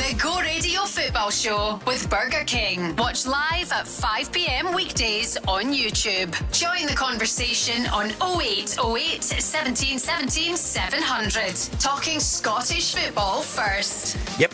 The Go Radio Football Show with Burger King. Watch live at 5 p.m. weekdays on YouTube. Join the conversation on 0808 17 17 700. Talking Scottish football first. Yep,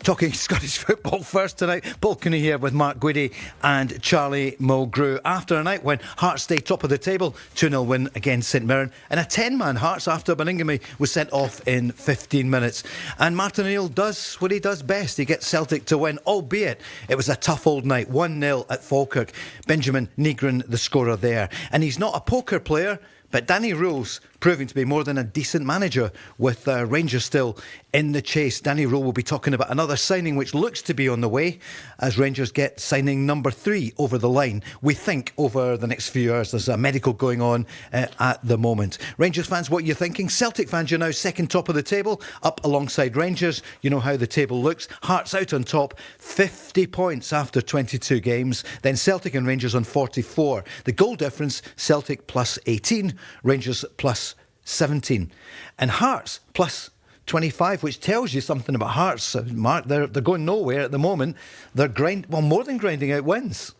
talking Scottish football first tonight. Paul Cooney here with Mark Guidi and Charlie Mulgrew. After a night when Hearts stayed top of the table, 2-0 win against St Mirren, and a 10-man Hearts after Beningame was sent off in 15 minutes. And Martin O'Neill does what he does best. He gets Celtic to win, albeit it was a tough old night. 1-0 at Falkirk. Benjamin Negron the scorer there. And he's not a poker player, but Danny Röhl's proving to be more than a decent manager with Rangers still in the chase. Danny Röhl will be talking about another signing which looks to be on the way as Rangers get signing number 3 over the line. We think over the next few hours. There's a medical going on at the moment. Rangers fans, what are you thinking? Celtic fans, you're now second top of the table, up alongside Rangers. You know how the table looks. Hearts out on top, 50 points after 22 games. Then Celtic and Rangers on 44. The goal difference, Celtic plus 18, Rangers plus 17, and Hearts plus 25, which tells you something about Hearts. Mark, they're going nowhere at the moment. They're more than grinding out wins.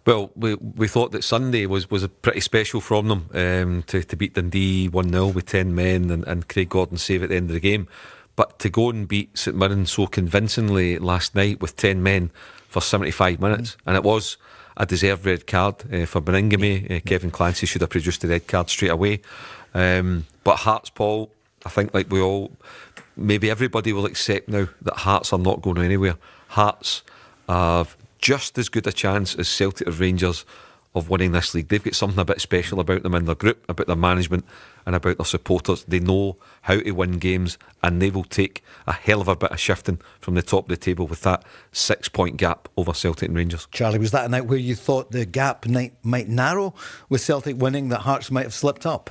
Well, we thought that Sunday was a pretty special from them to beat Dundee 1-0 with 10 men and Craig Gordon save at the end of the game. But to go and beat St Mirren so convincingly last night with 10 men for 75 minutes, and it was a deserved red card for Beningame. Kevin Clancy should have produced the red card straight away. But Hearts, Paul, I think like maybe everybody will accept now that Hearts are not going anywhere. Hearts have just as good a chance as Celtic or Rangers of winning this league. They've got something a bit special about them in their group, about their management and about their supporters. They know how to win games, and they will take a hell of a bit of shifting from the top of the table with that 6-point gap over Celtic and Rangers. Charlie, was that a night where you thought the gap might narrow with Celtic winning, that Hearts might have slipped up?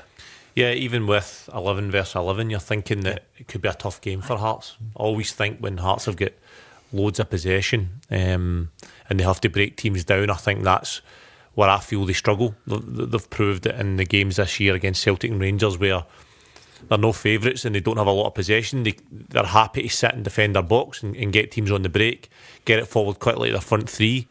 Yeah, even with 11 versus 11, you're thinking that it could be a tough game for Hearts. I always think when Hearts have got loads of possession and they have to break teams down, I think that's where I feel they struggle. They've proved it in the games this year against Celtic and Rangers, where they're no favourites and they don't have a lot of possession. They're happy to sit and defend their box and get teams on the break, get it forward quickly to their front three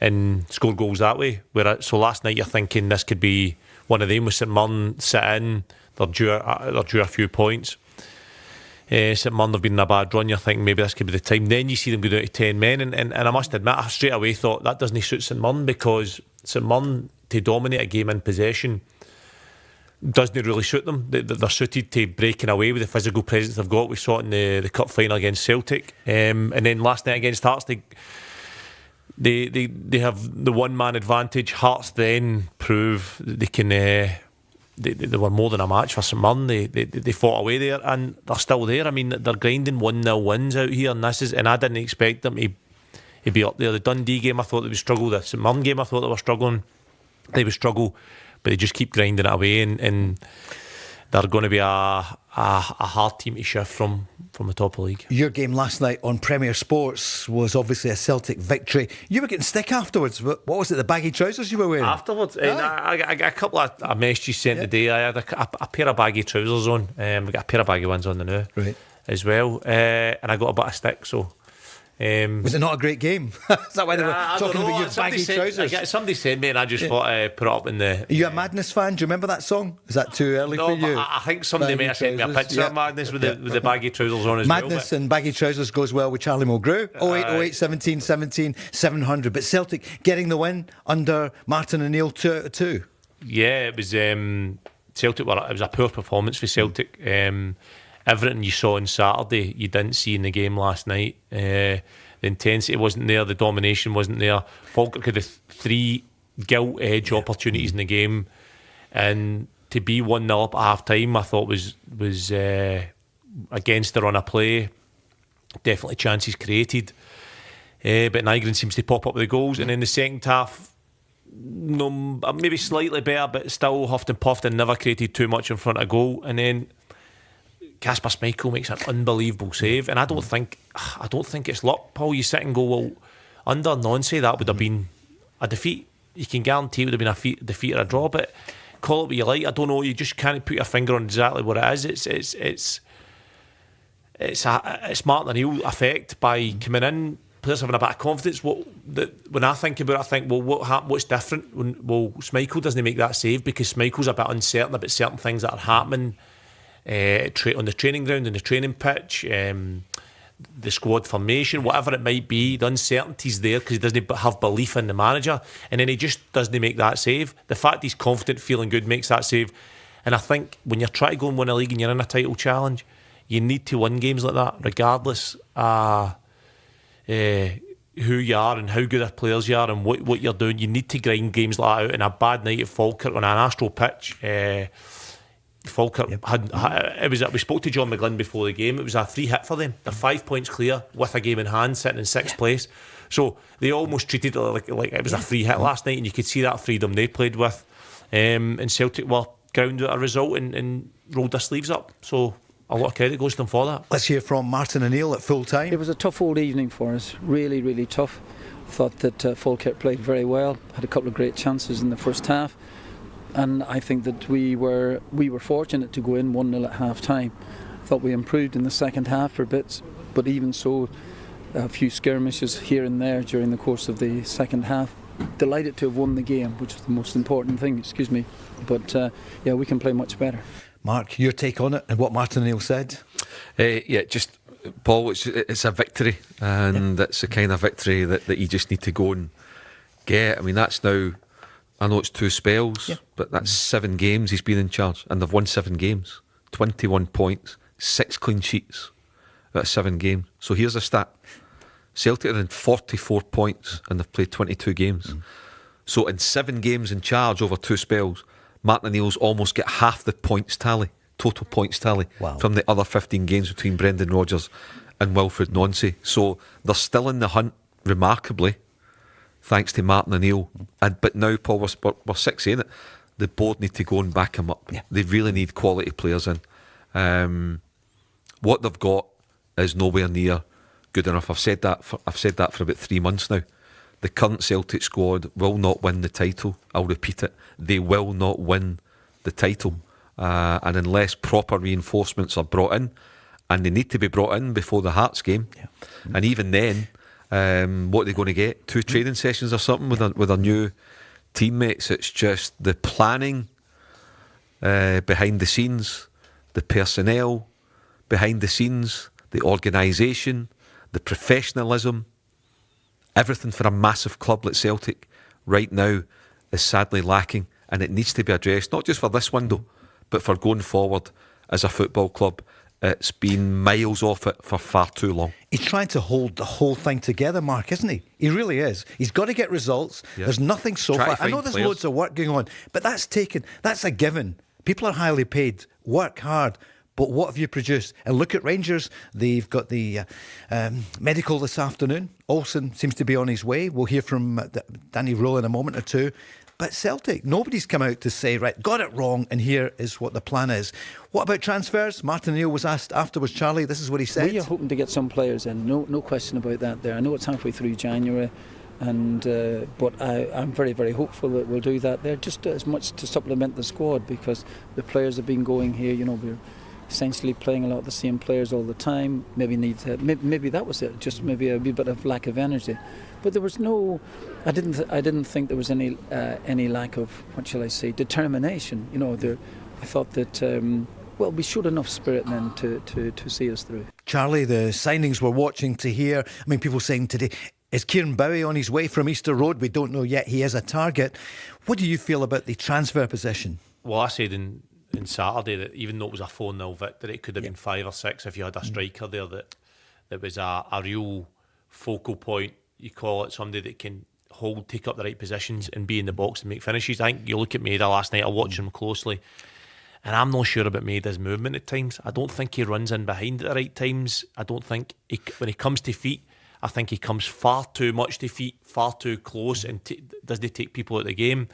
and score goals that way. So last night you're thinking this could be one of them with St Mirren sit in, they're due a few points. St Mirren have been in a bad run, you're thinking maybe this could be the time. Then you see them go down to 10 men, and I must admit, I straight away thought that doesn't suit St Mirren, because St Mirren, to dominate a game in possession, doesn't really suit them. They're suited to breaking away with the physical presence they've got. We saw it in the cup final against Celtic, and then last night against Hearts, they have the one-man advantage. Hearts then prove that they can. They were more than a match for St Mirren. They fought away there, and they're still there. I mean, they're grinding 1-0 wins out here, and I didn't expect them to be up there. The Dundee game, I thought they would struggle. The St Mirren game, I thought they were struggling. They would struggle, but they just keep grinding it away, and they're going to be a hard team to shift from the top of the league. Your game last night on Premier Sports was obviously a Celtic victory. You were getting stick afterwards. What was it, the baggy trousers you were wearing? Afterwards? I got a couple of messages sent today. I had a pair of baggy trousers on. I got a pair of baggy ones on the now as well. And I got a bit of stick, so... was it not a great game? Is that why they were talking about your baggy trousers? Somebody sent me and I just thought I'd put it up in the... Are you a Madness fan? Do you remember that song? Is that too early for you? I think somebody may have sent me a picture of Madness with the baggy trousers on as Madness well. And baggy trousers goes well with Charlie Mulgrew. 0808 17 17 700. But Celtic getting the win under Martin O'Neill 2-2. Yeah, it was Celtic. It was a poor performance for Celtic. Everything you saw on Saturday, you didn't see in the game last night. The intensity wasn't there, the domination wasn't there. Falkirk had 3 gilt-edge opportunities in the game, and to be 1-0 up at half-time, I thought was against the run of play. Definitely chances created, but Nygren seems to pop up with the goals. And in the second half, maybe slightly better, but still huffed and puffed and never created too much in front of goal. And then Kasper Schmeichel makes an unbelievable save, and I don't think it's luck, Paul. You sit and go, well, under Nonce that would have been a defeat. You can guarantee it would have been a defeat or a draw, but call it what you like. I don't know. You just can't put your finger on exactly what it is. it's Martin O'Neill effect by coming in, players having a bit of confidence. When I think about it, I think, well, what's different? Well, Schmeichel doesn't make that save because Schmeichel's a bit uncertain about certain things that are happening on the training ground, on the training pitch, the squad formation, whatever it might be. The uncertainty's there because he doesn't have belief in the manager, and then he just doesn't make that save. The fact he's confident, feeling good, makes that save. And I think when you're trying to go and win a league and you're in a title challenge, you need to win games like that, regardless who you are and how good of players you are and what you're doing. You need to grind games like that out. And a bad night at Falkirk on an Astro pitch. Falkirk we spoke to John McGlynn before the game. It was a free hit for them. They're 5 points clear with a game in hand, sitting in sixth place. So they almost treated it like it was a free hit last night, and you could see that freedom they played with. And Celtic were grounded a result and rolled their sleeves up. So a lot of credit goes to them for that. Let's hear from Martin O'Neill at full time. It was a tough old evening for us, really, really tough. Thought that Falkirk played very well, had a couple of great chances in the first half, and I think that we were fortunate to go in 1-0 at half time. Thought we improved in the second half for bits, but even so, a few skirmishes here and there during the course of the second half. Delighted to have won the game, which is the most important thing, but we can play much better. Mark, your take on it and what Martin O'Neill said? Just Paul, it's a victory, and it's the kind of victory that you just need to go and get. I mean, that's now, I know it's 2 spells, but that's 7 games he's been in charge, and they've won 7 games, 21 points, 6 clean sheets out of 7 games. So here's a stat: Celtic are in 44 points and they've played 22 games. So in 7 games in charge over 2 spells, Martin O'Neill's almost get half the total points tally from the other 15 games between Brendan Rodgers and Wilfred Nancy. So they're still in the hunt, remarkably, thanks to Martin O'Neill. But now, Paul, we're 6 saying it, the board need to go and back him up. They really need quality players in. What they've got is nowhere near good enough. I've said that for about 3 months now. The current Celtic squad will not win the title. I'll repeat it. They will not win the title. And unless proper reinforcements are brought in, and they need to be brought in before the Hearts game, and even then, what are they going to get? 2 training sessions or something with their new teammates? It's just the planning behind the scenes, the personnel behind the scenes, the organisation, the professionalism. Everything for a massive club like Celtic right now is sadly lacking, and it needs to be addressed, not just for this window, but for going forward as a football club. It's been miles off it for far too long. He's trying to hold the whole thing together, Mark, isn't he? He really is. He's got to get results. There's nothing so far. I know there's loads of work going on, but that's a given. People are highly paid, work hard. But what have you produced? And look at Rangers. They've got the medical this afternoon. Olsen seems to be on his way. We'll hear from Danny Röhl in a moment or two. But Celtic, nobody's come out to say, right, got it wrong, and here is what the plan is. What about transfers? Martin O'Neill was asked afterwards, Charlie, this is what he said. We are hoping to get some players in, no question about that there. I know it's halfway through January, and but I'm very, very hopeful that we'll do that there, just as much to supplement the squad, because the players have been going here, we're essentially playing a lot of the same players all the time. Maybe that was it, just maybe a wee bit of lack of energy. But there was no, I didn't think there was any lack of, what shall I say, determination. I thought that we showed enough spirit then to see us through. Charlie, the signings we're watching to hear. I mean, people saying today, is Kieran Bowie on his way from Easter Road? We don't know yet. He is a target. What do you feel about the transfer position? Well, I said in Saturday that even though it was a 4-0 victory, it could have been 5 or 6 if you had a striker there that was a real focal point. You call it somebody that can take up the right positions and be in the box and make finishes. I think you look at Maeda last night, I watched him closely, and I'm not sure about Maeda's movement at times. I don't think he runs in behind at the right times. I don't think when he comes to feet, I think he comes far too much to feet, far too close, and doesn't take people out of the game.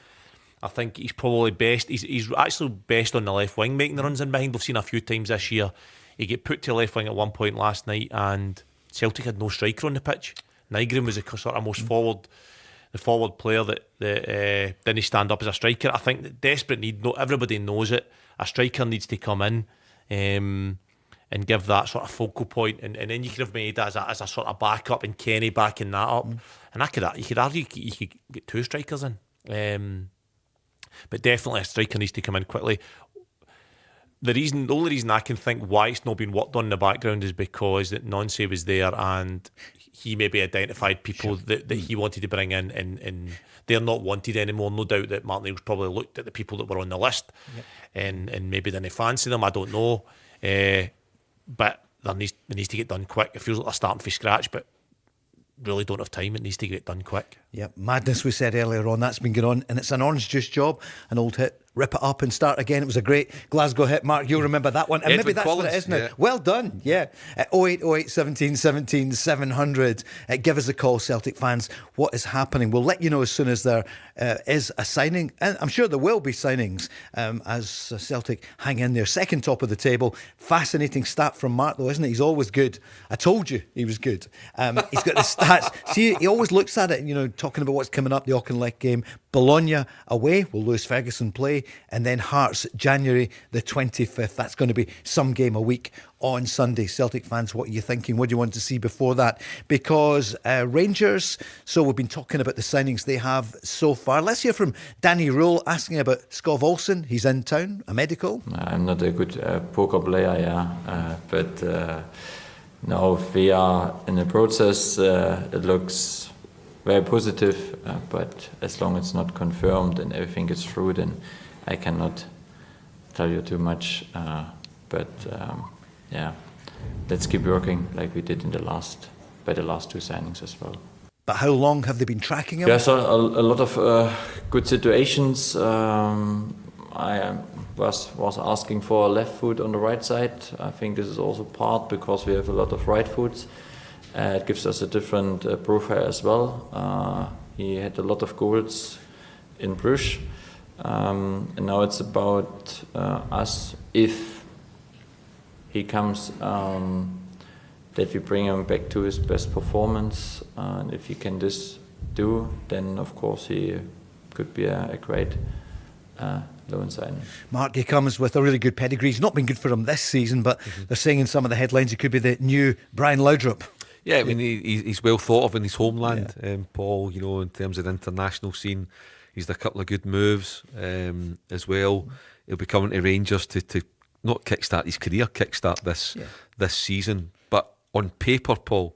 I think he's probably best. He's actually best on the left wing, making the runs in behind. We've seen a few times this year. He get put to the left wing at one point last night, and Celtic had no striker on the pitch. Nygren was the sort of most forward player that didn't stand up as a striker. I think the desperate need. Everybody knows it. A striker needs to come in, and and give that sort of focal point, and then you could have Maeda as a sort of backup, and Kenny backing that up, and you could argue you could get 2 strikers in, but definitely a striker needs to come in quickly. The only reason I can think why it's not been worked on in the background is because that Nonce was there and he maybe identified people that he wanted to bring in, and they're not wanted anymore. No doubt that Martin O'Neill's probably looked at the people that were on the list and maybe didn't fancy them. I don't know. But there needs to get done quick. It feels like they're starting from scratch, but really don't have time. It needs to get done quick. Yep, madness we said earlier on, that's been going on, and it's an orange juice job, an old hit. Rip it up and start again. It was a great Glasgow hit, Mark. You'll remember that one. And Edwin maybe that's Collins, what it is now. yeah. Well done, yeah. 0808 17 17 700. Give us a call, Celtic fans. What is happening? We'll let you know as soon as there is a signing. And I'm sure there will be signings as Celtic hang in there. Second top of the table. Fascinating stat from Mark, though, isn't it? He's always good. I told you he was good. He's got the stats. See, he always looks at it, talking about what's coming up, the Auchinleck game. Bologna away, will Lewis Ferguson play, and then Hearts January the 25th. That's going to be some game a week on Sunday. Celtic fans, what are you thinking? What do you want to see before that? Because Rangers, so we've been talking about the signings they have so far. Let's hear from Danny Röhl asking about Skov Olsen. He's in town, a medical. I'm not a good poker player, but now we are in the process. It looks very positive, but as long as it's not confirmed and everything is through, then I cannot tell you too much. But let's keep working like we did by the last 2 signings as well. But how long have they been tracking him? Yeah, so a lot of good situations. I was asking for a left foot on the right side. I think this is also part because we have a lot of right foots. It gives us a different profile as well. He had a lot of goals in Bruges. And now it's about us, if he comes, that we bring him back to his best performance. And if he can do, then of course he could be a great loan signing. Mark, he comes with a really good pedigree. He's not been good for him this season, but they're saying in some of the headlines he could be the new Brian Laudrup. Yeah, I mean, he's well thought of in his homeland, Paul, in terms of the international scene. He's done a couple of good moves as well. He'll be coming to Rangers to not kickstart his career, kickstart this season. But on paper, Paul,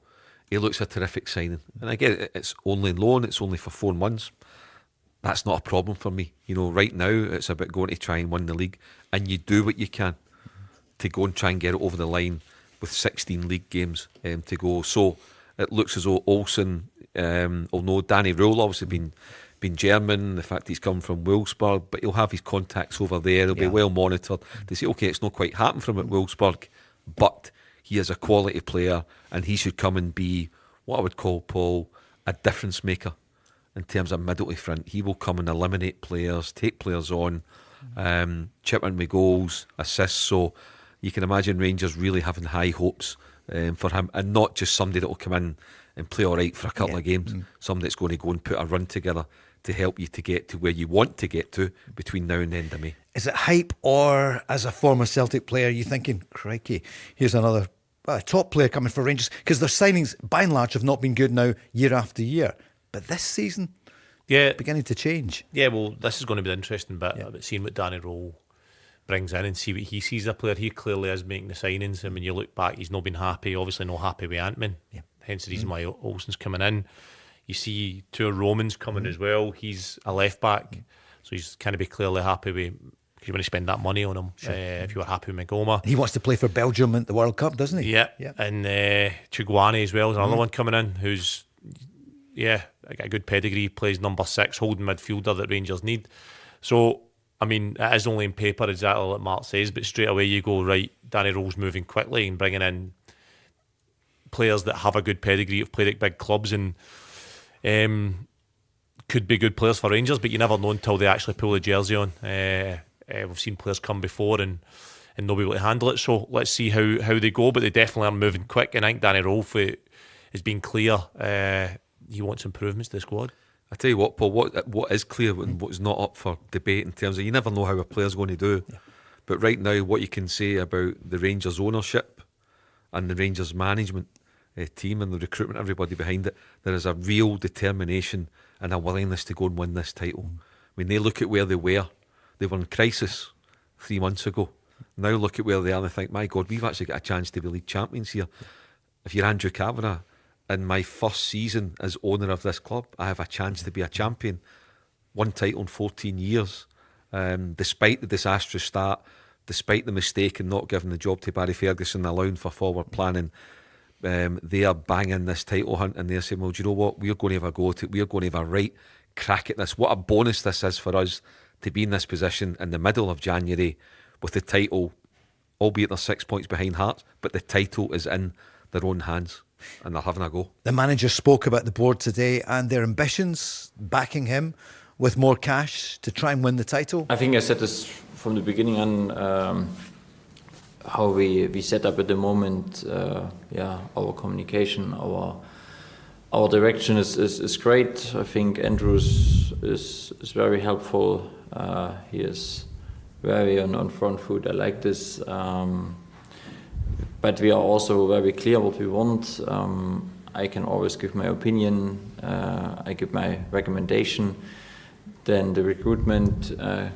he looks a terrific signing. And I get it, it's only loan, it's only for 4 months. That's not a problem for me. Right now, it's about going to try and win the league. And you do what you can to go and try and get it over the line with 16 league games to go. So it looks as though Olsen, although Danny Röhl obviously been German, the fact he's come from Wolfsburg, but he'll have his contacts over there. He'll be well monitored. They say, okay, it's not quite happened from at Wolfsburg, but he is a quality player and he should come and be what I would call, Paul, a difference maker in terms of middle to front. He will come and eliminate players, take players on, chip in with goals, assists. So you can imagine Rangers really having high hopes for him, and not just somebody that will come in and play all right for a couple of games. Somebody that's going to go and put a run together to help you to get to where you want to get to between now and the end of May. Is it hype, or as a former Celtic player, you thinking, crikey, here's another top player coming for Rangers? Because their signings, by and large, have not been good now year after year. But this season, beginning to change. Yeah, well, this is going to be the interesting bit about seeing what Danny Röhl brings in and see what he sees as a player. He clearly is making the signings, and when you look back, he's not been happy, obviously not happy with Ant-Man, hence the reason why Olsen's coming in. You see two Romans coming as well. He's a left back, so he's kind of be clearly happy with, because you want to spend that money on him. If you were happy with McGregor, he wants to play for Belgium at the World Cup, doesn't he? Yeah. And Chukwueze as well is another one coming in who's got a good pedigree, plays number 6, holding midfielder that Rangers need. So I mean, it is only in paper, exactly like Mark says, but straight away you go, right, Danny Röhl's moving quickly and bringing in players that have a good pedigree, have played at big clubs and could be good players for Rangers, but you never know until they actually pull the jersey on. We've seen players come before and not be able to handle it, so let's see how they go, but they definitely are moving quick, and I think Danny Röhl has been clear he wants improvements to the squad. I tell you what, Paul, what is clear and what's not up for debate in terms of you never know how a player's going to do. Yeah. But right now, what you can say about the Rangers ownership and the Rangers management team and the recruitment, everybody behind it, there is a real determination and a willingness to go and win this title. When they look at where they were in crisis 3 months ago. Now look at where they are and they think, my God, we've actually got a chance to be league champions here. If you're Andrew Kavanagh, in my first season as owner of this club, I have a chance to be a champion. 1 title in 14 years. Despite the disastrous start, despite the mistake in not giving the job to Barry Ferguson, allowing for forward planning, they are banging this title hunt and they're saying, well, do you know what? We're going to have a go at it. We're going to have a right crack at this. What a bonus this is for us to be in this position in the middle of January with the title, albeit they're 6 points behind Hearts, but the title is in their own hands and they're having a go. The manager spoke about the board today and their ambitions, backing him with more cash to try and win the title. I think I said this from the beginning on, how we set up at the moment. Our communication, our direction is great. I think Andrews is very helpful. He is very on front foot. I like this. But we are also very clear what we want. I can always give my opinion. I give my recommendation. Then the recruitment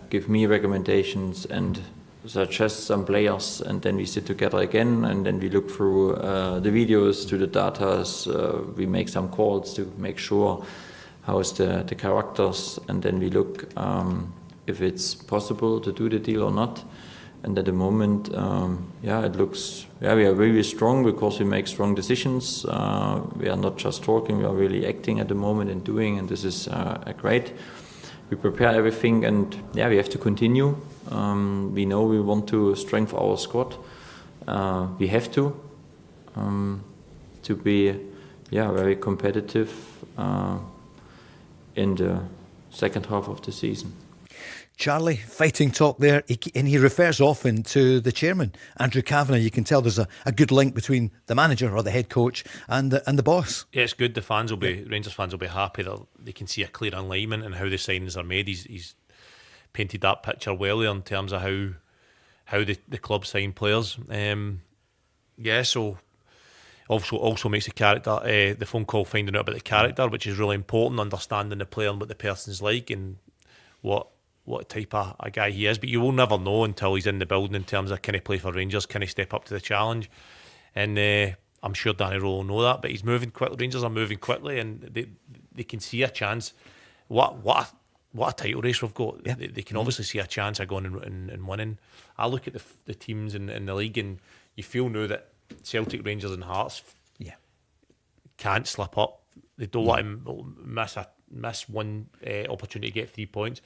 give me recommendations and suggest some players, and then we sit together again and then we look through the videos, to the data. We make some calls to make sure how is the characters, and then we look if it's possible to do the deal or not. And at the moment, it looks, we are really strong because we make strong decisions. We are not just talking, we are really acting at the moment and doing, and this is great. We prepare everything, and we have to continue. We know we want to strengthen our squad. We have to be very competitive in the second half of the season. Charlie, fighting talk there, and he refers often to the chairman, Andrew Kavanagh. You can tell there's a good link between the manager or the head coach and the boss. Yeah, it's good. The fans will be, Rangers fans will be happy that they can see a clear alignment in how the signings are made. He's painted that picture well there in terms of how the club sign players. So also makes the character, the phone call finding out about the character, which is really important, understanding the player and what the person's like and what type of a guy he is. But you will never know until he's in the building in terms of can he play for Rangers, can he step up to the challenge. And I'm sure Danny Röhl will know that, but he's moving quickly. Rangers are moving quickly and they can see a chance. What a title race we've got. Yeah. They can obviously see a chance of going and winning. I look at the teams in the league and you feel now that Celtic, Rangers and Hearts can't slip up. They don't want to miss one opportunity to get 3 points.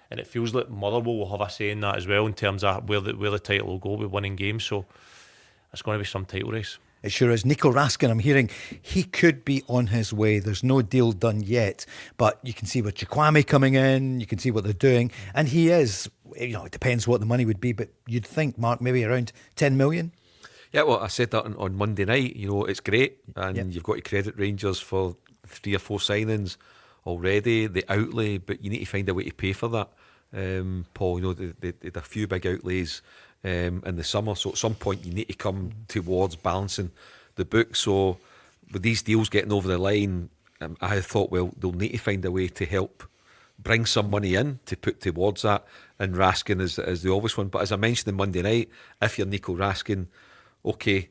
And it feels like Motherwell will have a say in that as well in terms of where the title will go with winning games. So it's going to be some title race. It sure is. Nico Raskin, I'm hearing he could be on his way. There's no deal done yet, but you can see with Chikwame coming in, you can see what they're doing, and he is, it depends what the money would be, but you'd think, Mark, maybe around 10 million? Yeah, well, I said that on Monday night. It's great, and you've got to credit Rangers for 3 or 4 signings already, the outlay, but you need to find a way to pay for that. Paul, they had a few big outlays in the summer, so at some point you need to come towards balancing the book. So with these deals getting over the line, I thought, well, they'll need to find a way to help bring some money in to put towards that, and Raskin is the obvious one. But as I mentioned on Monday night, if you're Nico Raskin, okay,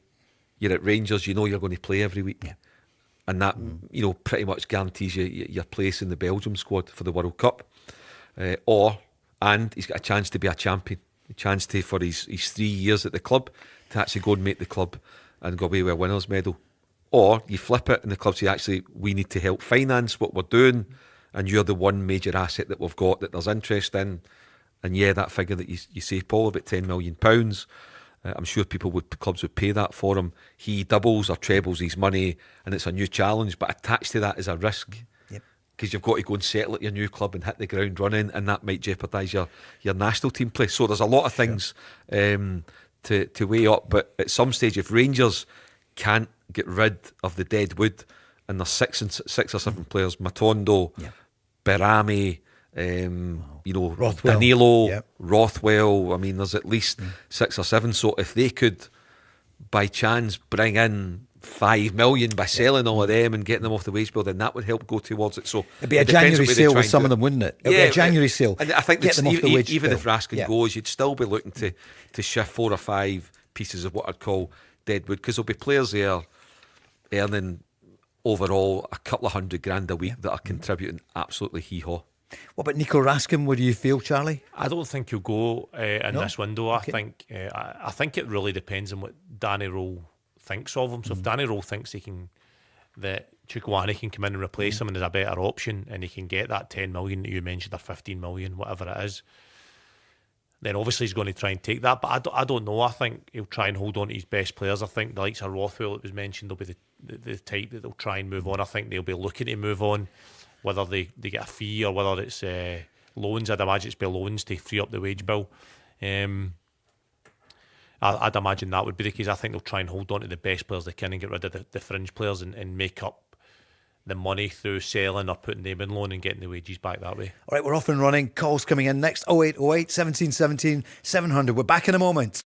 you're at Rangers, you're going to play every week. And that, pretty much guarantees you your place in the Belgium squad for the World Cup. And he's got a chance to be a champion, a chance to, for his 3 years at the club, to actually go and make the club and go away with a winner's medal. Or you flip it and the club say, actually, we need to help finance what we're doing, and you're the one major asset that we've got that there's interest in. And that figure that you say, Paul, about £10 million, I'm sure clubs would pay that for him. He doubles or trebles his money and it's a new challenge, but attached to that is a risk. Because you've got to go and settle at your new club and hit the ground running, and that might jeopardise your national team play. So there's a lot of things to weigh up. But at some stage, if Rangers can't get rid of the dead wood, and there's 6 or 7 players, Matondo, Berami, Rothwell. Danilo, Rothwell. I mean, there's at least 6 or 7. So if they could by chance bring in 5 million by selling all of them and getting them off the wage bill, then that would help go towards it. So it'd be a January sale with some of them, wouldn't it? It'd be a January sale. And I think get them off the wage even bill. if Raskin goes, you'd still be looking to shift 4 or 5 pieces of what I'd call deadwood, because there'll be players there earning overall a couple of $100,000 a week that are contributing absolutely hee-haw. What about Nico Raskin? What do you feel, Charlie? I don't think he'll go in this window. I think it really depends on what Danny Röhl thinks of him. So if Danny Röhl thinks that Chukwueze can come in and replace him and is a better option, and he can get that 10 million that you mentioned, or 15 million, whatever it is, then obviously he's going to try and take that. But I don't know. I think he'll try and hold on to his best players. I think the likes of Rothwell that was mentioned will be the type that they'll try and move on. I think they'll be looking to move on, whether they get a fee or whether it's loans. I'd imagine it's be loans to free up the wage bill. I'd imagine that would be the case. I think they'll try and hold on to the best players they can and get rid of the fringe players and make up the money through selling or putting them in loan and getting the wages back that way. All right, we're off and running. Calls coming in next. 0808 17 17 700. We're back in a moment.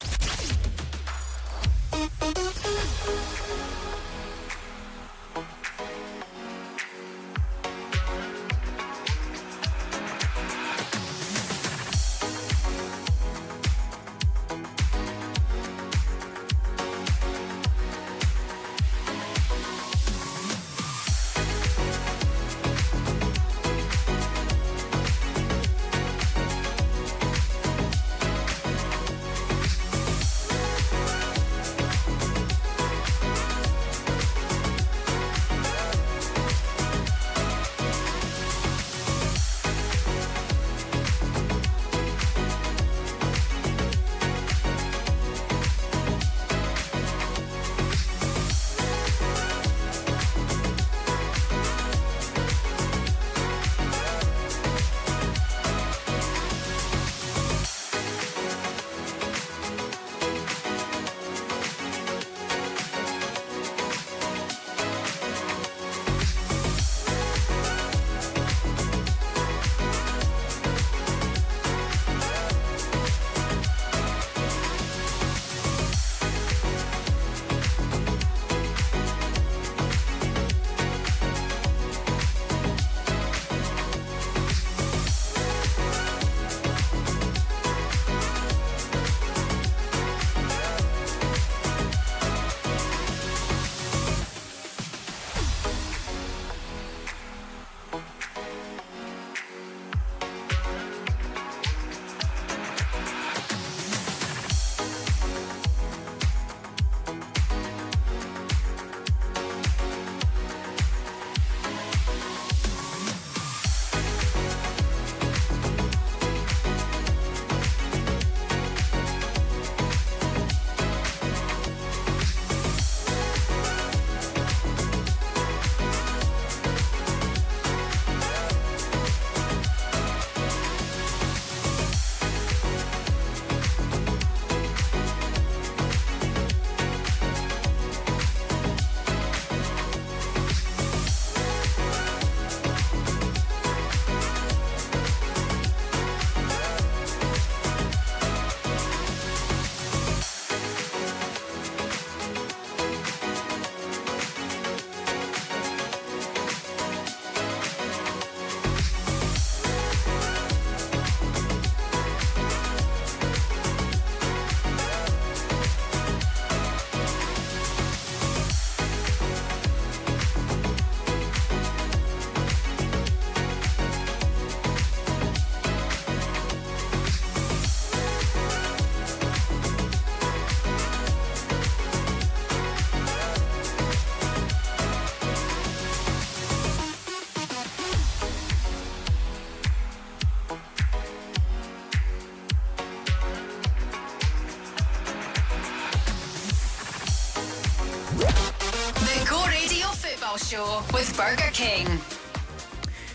Show with Burger King.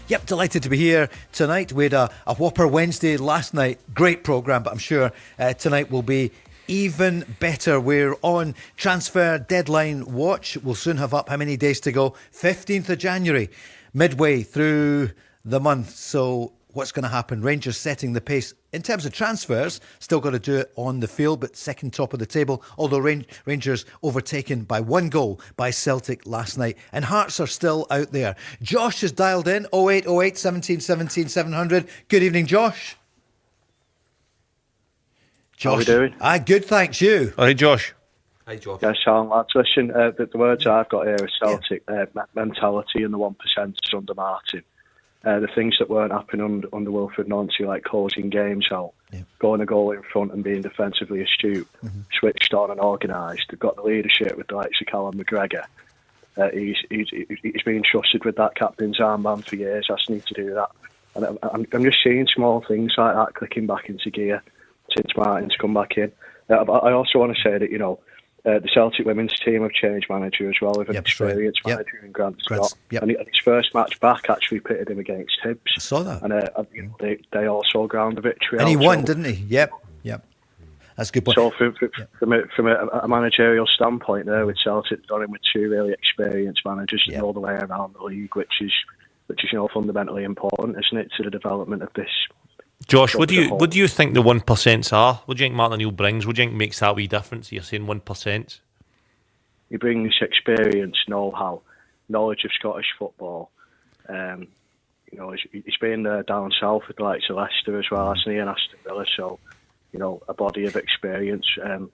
Yep, delighted to be here tonight. We had a whopper Wednesday last night. Great programme, but I'm sure tonight will be even better. We're on transfer deadline watch. We'll soon have up how many days to go? 15th of January, midway through the month. So what's going to happen. Rangers setting the pace. In terms of transfers, still got to do it on the field, but second top of the table, although Rangers overtaken by 1 goal by Celtic last night. And Hearts are still out there. Josh has dialed in, 0808 17 17 700. Good evening, Josh. Josh. How are we doing? Good, thanks. You? Hi, Josh. Hi, Josh. Yeah, Sean, lads, listen, the words I've got here are Celtic mentality and the 1% under Martin. The things that weren't happening under Wilfred Nancy, like closing games out, going a goal in front and being defensively astute, switched on and organised. They've got the leadership with the likes of Callum McGregor. He's been trusted with that captain's armband for years, hasn't he, to do that. And I'm just seeing small things like that clicking back into gear since Martin's come back in. I also want to say that, the Celtic women's team have changed manager as well with an experienced manager in Grant Scott. And his first match back actually pitted him against Hibs. I saw that. And they also ground a victory. And he won, didn't he? Yep. That's a good point. So from a managerial standpoint there with Celtic, they've done him with 2 really experienced managers all the way around the league, which is fundamentally important, isn't it, to the development of this. Josh, what do you think the 1% are? What do you think Martin O'Neill brings? What do you think makes that wee difference? You're saying 1%. He brings experience, know-how, knowledge of Scottish football. He's been down south with the likes of Leicester as well, hasn't he, and Aston Villa. So, a body of experience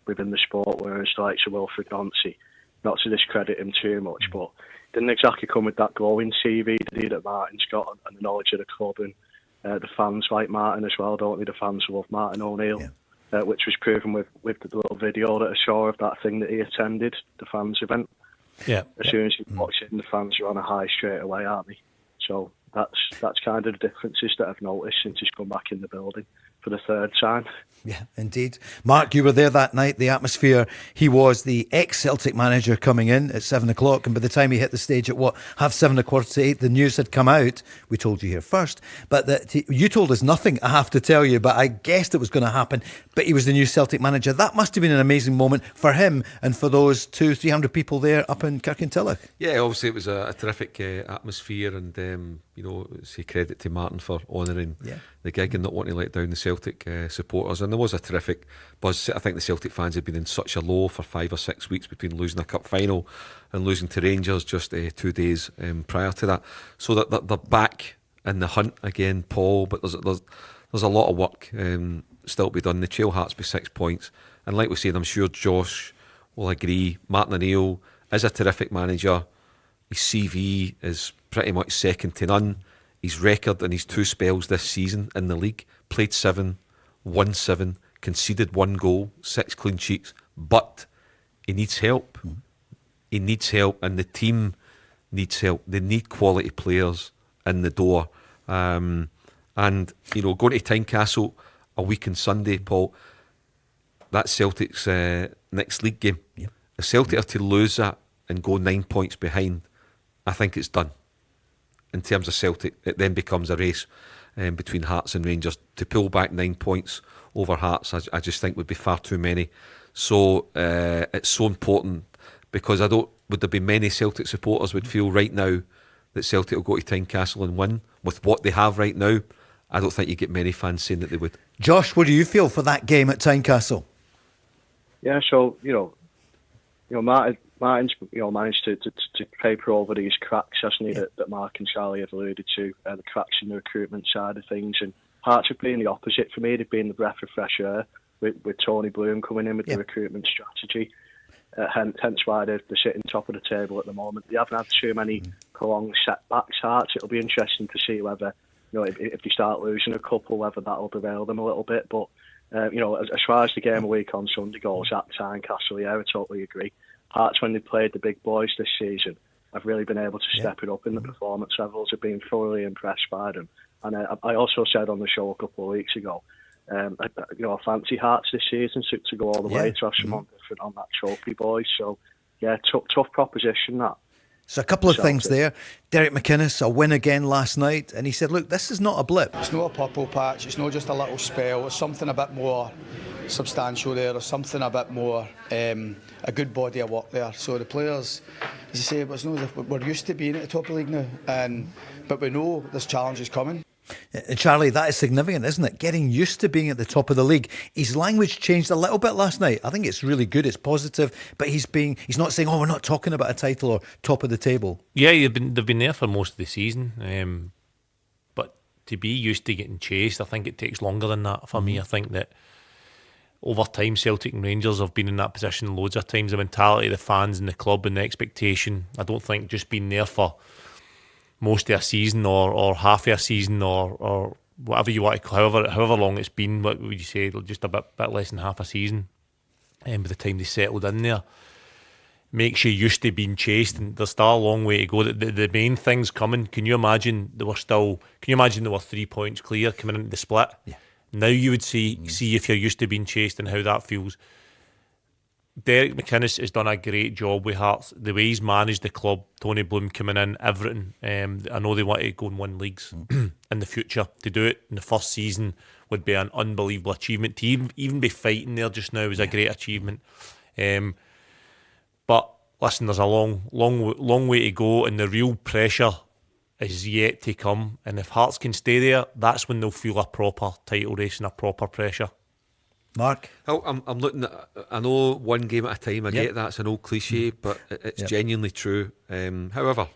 within the sport. Whereas the likes of Wilfred Nancy, not to discredit him too much, but didn't exactly come with that glowing CV that Martin's got, and the knowledge of the club and. The fans like Martin as well, don't they? The fans love Martin O'Neill, which was proven with the little video that I saw of that thing that he attended, the fans event. Yeah. As soon as he walks in, the fans are on a high straight away, aren't they? So that's kind of the differences that I've noticed since he's come back in the building for the 3rd time. Yeah, indeed. Mark, you were there that night, the atmosphere. He was the ex-Celtic manager coming in at 7 o'clock, and by the time he hit the stage at 7:15, the news had come out. We told you here first, but you told us nothing, I have to tell you, but I guessed it was going to happen. But he was the new Celtic manager. That must have been an amazing moment for him and for those 200-300 people there up in Kirkintilloch. Yeah, obviously it was a terrific atmosphere, and say credit to Martin for honouring the gig and not wanting to let down the Celtic supporters. And there was a terrific buzz. I think the Celtic fans had been in such a low for 5 or 6 weeks between losing a cup final and losing to Rangers just 2 days prior to that. So that they're back in the hunt again, Paul. But there's a lot of work still to be done. The trail Hearts by 6 points, and like we said, I'm sure Josh will agree. Martin O'Neill is a terrific manager. His CV is pretty much second to none. His record in his 2 spells this season in the league: played 7, won 7, conceded 1 goal, 6 clean sheets. But he needs help. He needs help, and the team needs help. They need quality players in the door. And going to Tynecastle a week on Sunday, Paul, that's Celtic's next league game. Yep. If Celtic are to lose that and go 9 points behind, I think it's done. In terms of Celtic, it then becomes a race between Hearts and Rangers. To pull back 9 points over Hearts, I just think would be far too many. So it's so important, because would there be many Celtic supporters would feel right now that Celtic will go to Tynecastle and win with what they have right now? I don't think you get many fans saying that they would. Josh, what do you feel for that game at Tynecastle? Yeah, so Martin's managed to paper over these cracks, hasn't he, that Mark and Charlie have alluded to, the cracks in the recruitment side of things. And Hearts have been the opposite for me. They've been the breath of fresh air with Tony Bloom coming in with the recruitment strategy. Hence why they're sitting top of the table at the moment. They haven't had too many prolonged setbacks, Hearts. It'll be interesting to see whether, if they start losing a couple, whether that'll derail them a little bit. But, as far as the game a week on Sunday goes at Tynecastle, I totally agree. Hearts, when they played the big boys this season, have really been able to step it up in the performance levels. I've been thoroughly impressed by them. And I also said on the show a couple of weeks ago, I fancy Hearts this season to go all the way, to have someone different on that trophy, boys. So, tough proposition, that. So a couple of things there. Derek McInnes, a win again last night, and he said, look, this is not a blip. It's not a purple patch, it's not just a little spell, it's something a bit more substantial there, or something a bit more, a good body of work there. So the players, as I say, it's not as if we're used to being at the top of the league now, but we know this challenge is coming. Charlie, that is significant, isn't it? Getting used to being at the top of the league. His language changed a little bit last night. I think it's really good, it's positive, but he's not saying, we're not talking about a title or top of the table. Yeah, they've been there for most of the season, but to be used to getting chased, I think it takes longer than that for me. I think that over time, Celtic and Rangers have been in that position loads of times. The mentality of the fans and the club and the expectation. I don't think just being there for most of a season or half of a season or whatever you want to, however long it's been, what would you say, just a bit less than half a season, and by the time they settled in there, makes you used to being chased, and there's still a long way to go. The main thing's coming. Can you imagine they were 3 points clear coming into the split? Yeah. Now you would see if you're used to being chased and how that feels. Derek McInnes has done a great job with Hearts. The way he's managed the club, Tony Bloom coming in, everything. I know they want to go and win leagues in the future. To do it in the first season would be an unbelievable achievement. To even be fighting there just now is a great achievement. But listen, there's a long way to go, and the real pressure is yet to come. And if Hearts can stay there, that's when they'll feel a proper title race and a proper pressure. Mark? I'm looking at, I know one game at a time, I get that, it's an old cliche, but it's genuinely true. However,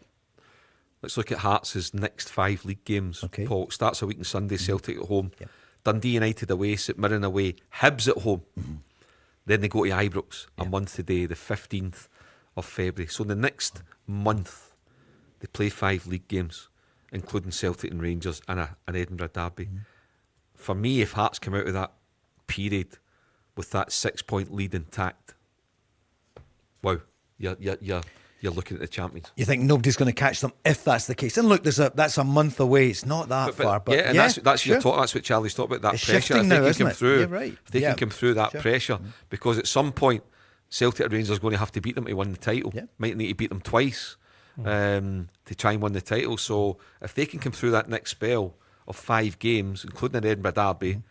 let's look at Hearts' next 5 league games. Okay. Paul, starts a week on Sunday, Celtic at home, Dundee United away, St Mirren away, Hibs at home. Then they go to Ibrox a month today, the 15th of February. So in the next month, they play 5 league games, including Celtic and Rangers and an Edinburgh derby. For me, if Hearts come out of that period with that 6-point lead intact, wow, you're looking at the champions. You think nobody's going to catch them if that's the case? And look, that's a month away. It's not that far, but yeah, and that's sure. that's what Charlie's talking about. That It's pressure. shifting now, isn't it? Through, You're right. if they can come through that pressure, because at some point Celtic and Rangers are going to have to beat them to win the title. Yeah. Might need to beat them twice to try and win the title. So if they can come through that next spell of 5 games, including an Edinburgh derby,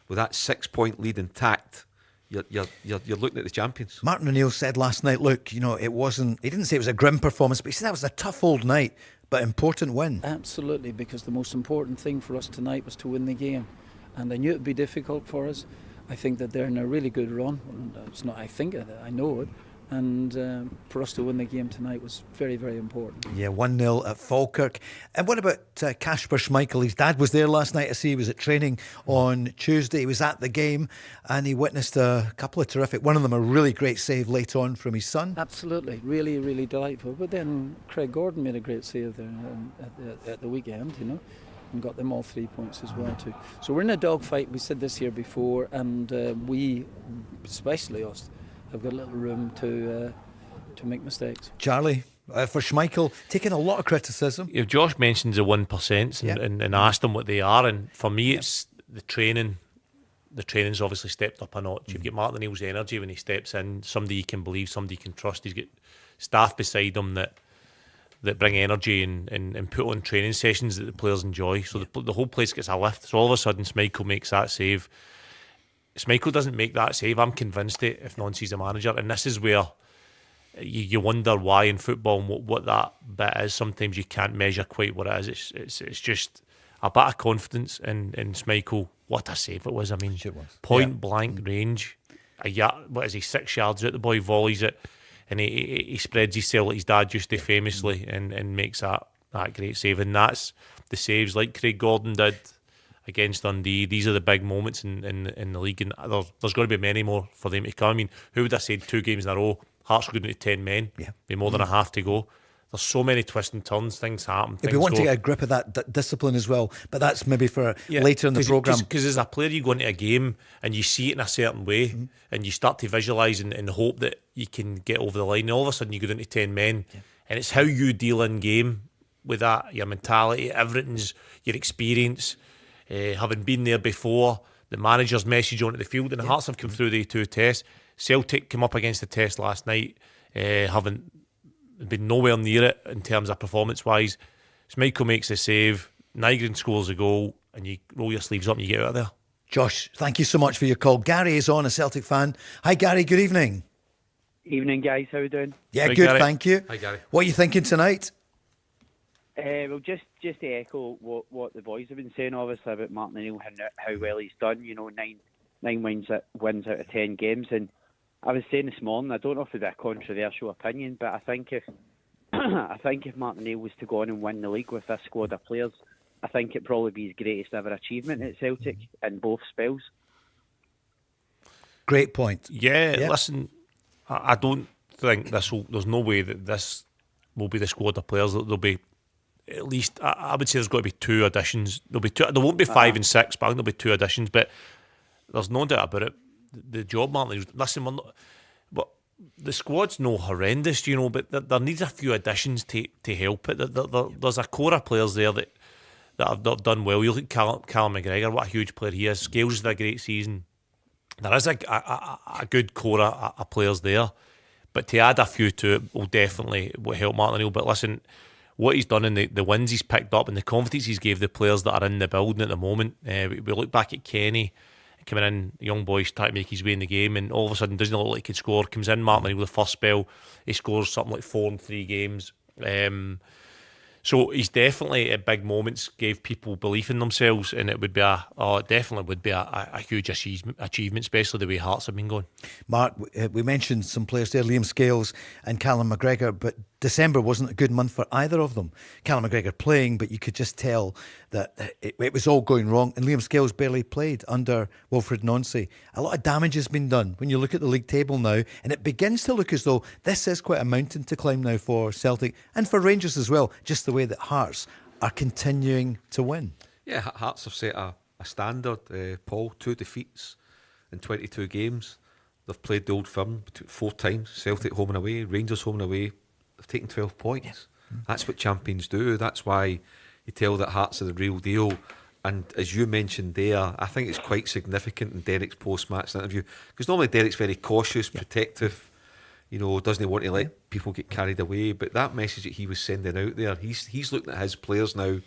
with that 6-point lead intact, you're looking at the champions. Martin O'Neill said last night, look, it wasn't, he didn't say it was a grim performance, but he said that was a tough old night, but important win. Absolutely, because the most important thing for us tonight was to win the game. And I knew it would be difficult for us. I think that they're in a really good run. It's not, I know it. And for us to win the game tonight was very, very important. Yeah, 1-0 at Falkirk. And what about Kasper Schmeichel? His dad was there last night. I see he was at training on Tuesday. He was at the game and he witnessed a couple of terrific, one of them a really great save late on from his son. Absolutely, really, really delightful. But then Craig Gordon made a great save there at the weekend, and got them all 3 points as well too. So we're in a dogfight. We said this here before, and we, especially us, have got a little room to make mistakes. Charlie, for Schmeichel, taking a lot of criticism. If Josh mentions the 1% and asked them what they are, and for me it's the training. The training's obviously stepped up a notch. You've got Martin O'Neill's energy when he steps in, somebody you can believe, somebody you can trust. He's got staff beside him that bring energy and put on training sessions that the players enjoy. So the whole place gets a lift. So all of a sudden Schmeichel makes that save. Schmeichel doesn't make that save, I'm convinced it, if Nancy's a manager. And this is where you wonder why in football and what that bit is. Sometimes you can't measure quite what it is. It's just a bit of confidence in Schmeichel. What a save it was. I mean, point blank range. 6 yards out, the boy volleys it, and he spreads himself like his dad used to famously, and makes that great save. And that's the saves like Craig Gordon did against Dundee. These are the big moments in the league, and there's going to be many more for them to come. I mean, who would have said 2 games in a row, Hearts are going to 10 men, be more than a half to go. There's so many twists and turns, things happen. If we want to get a grip of that discipline as well, but that's maybe for later in the programme. Because as a player, you go into a game and you see it in a certain way, and you start to visualise and hope that you can get over the line, and all of a sudden you go into 10 men, and it's how you deal in game with that, your mentality, everything's your experience, having been there before, the manager's message onto the field, and the Hearts have come through the 2 tests. Celtic came up against the test last night, haven't been nowhere near it in terms of performance-wise. Schmeichel makes a save, Nygren scores a goal, and you roll your sleeves up and you get out of there. Josh, thank you so much for your call. Gary is on, a Celtic fan. Hi Gary, good evening. Evening guys, how are you doing? Yeah, Hi, good, Gary. thank you. Hi Gary. What are you thinking tonight? Well, just to echo what the boys have been saying, obviously about Martin O'Neill and how well he's done. You know, nine wins out of 10 games, and I was saying this morning, I don't know if it's a controversial opinion, but I think if Martin O'Neill was to go on and win the league with this squad of players, I think it'd probably be his greatest ever achievement at Celtic in both spells. Great point. Yeah. Listen, I don't think there's no way that this will be the squad of players. There'll be at least, I would say there's got to be 2 additions. There won't be 5 and 6, but I think there'll be 2 additions. But there's no doubt about it. The job, Martin, listen, but the squad's no horrendous, you know, but there needs a few additions to help it. There's a core of players there that have done well. You look at Callum McGregor, what a huge player he is. Scales did a great season. There is a good core of players there, but to add a few to it will definitely help Martin O'Neill. But listen, what he's done in the wins he's picked up and the confidence he's gave the players that are in the building at the moment. We look back at Kenny coming in, young boys trying to make his way in the game, and all of a sudden doesn't look like he could score. Comes in, Martin O'Neill, the first spell, he scores something like 4 in 3 games. So he's definitely at big moments gave people belief in themselves, and it definitely would be a huge achievement, especially the way Hearts have been going. Mark, we mentioned some players there, Liam Scales and Callum McGregor, but December wasn't a good month for either of them. Callum McGregor playing, but you could just tell that it was all going wrong, and Liam Scales barely played under Wilfred Nancy. A lot of damage has been done when you look at the league table now, and it begins to look as though this is quite a mountain to climb now for Celtic and for Rangers as well, just the way that Hearts are continuing to win. Yeah, Hearts have set a standard, Paul, 2 defeats in 22 games. They've played the Old Firm 4 times, Celtic home and away, Rangers home and away. They've taken 12 points. Yeah. That's what champions do. That's why you tell that Hearts are the real deal. And as you mentioned there, I think it's quite significant in Derek's post-match interview, because normally Derek's very cautious, protective, you know, doesn't want to let people get carried away. But that message that he was sending out there, he's looking at his players now.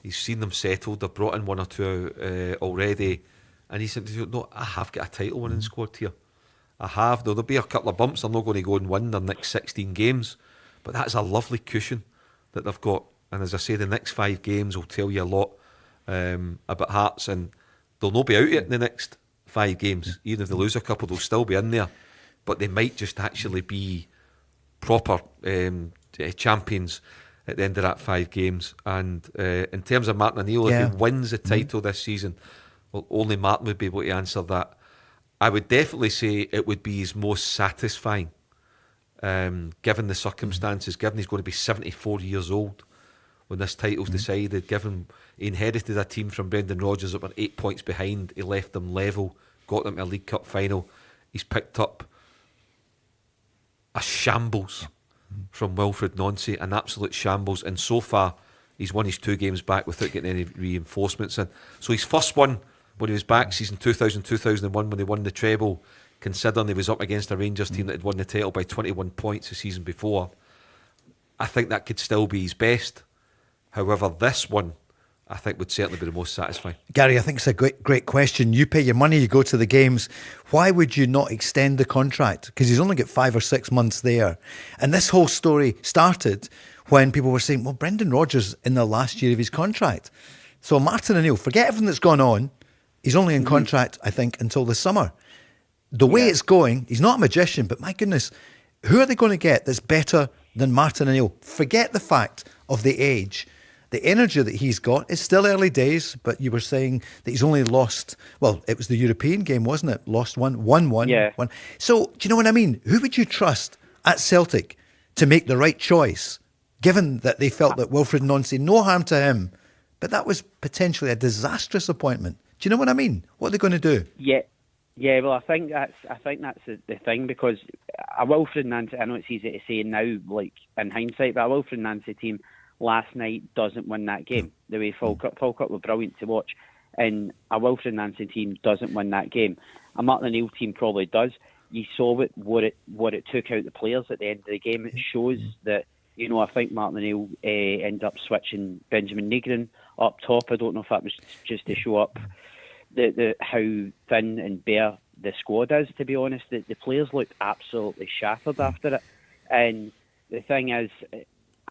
He's seen them settled. They've brought in 1 or 2 already, and he said, "No, I have got a title-winning squad here. I have. There'll be a couple of bumps. I'm not going to go and win their next 16 games, but that's a lovely cushion that they've got. And as I say, the next 5 games will tell you a lot about Hearts, and they'll not be out yet in the next 5 games. Even if they lose a couple, they'll still be in there. But they might just actually be proper champions at the end of that 5 games. And in terms of Martin O'Neill, if he wins the title this season, well, only Martin would be able to answer that. I would definitely say it would be his most satisfying, given the circumstances, given he's going to be 74 years old when this title's decided, given he inherited a team from Brendan Rodgers that were 8 points behind. He left them level, got them to a League Cup final. He's picked up a shambles from Wilfred Nancy, an absolute shambles, and so far he's won his 2 games back without getting any reinforcements in. So his first one when he was back, season 2000-2001, when they won the treble, considering he was up against a Rangers team that had won the title by 21 points the season before, I think that could still be his best. However, this one, I think, would certainly be the most satisfying. Gary, I think it's a great question. You pay your money, you go to the games. Why would you not extend the contract? Because he's only got 5 or 6 months there. And this whole story started when people were saying, well, Brendan Rodgers in the last year of his contract. So Martin O'Neill, forget everything that's gone on. He's only in contract, I think, until the summer. The way it's going, he's not a magician, but my goodness, who are they going to get that's better than Martin O'Neill? Forget the fact of the age. The energy that he's got, it's still early days, but you were saying that he's only lost, well, it was the European game, wasn't it? Lost 1-1. Yeah. So, do you know what I mean? Who would you trust at Celtic to make the right choice, given that they felt that Wilfred Nancy, no harm to him, but that was potentially a disastrous appointment? Do you know what I mean? What are they going to do? Yeah. Well, I think that's the thing, because a Wilfred Nancy, I know it's easy to say now, like in hindsight, but a Wilfred Nancy team last night doesn't win that game. The way Falkirk were brilliant to watch, and a Wilfred Nancy team doesn't win that game. A Martin O'Neill team probably does. You saw what it took out the players at the end of the game. It shows that, you know, I think Martin O'Neill ended up switching Benjamin Negrin up top. I don't know if that was just to show up how thin and bare the squad is, to be honest. The players looked absolutely shattered after it. And the thing is,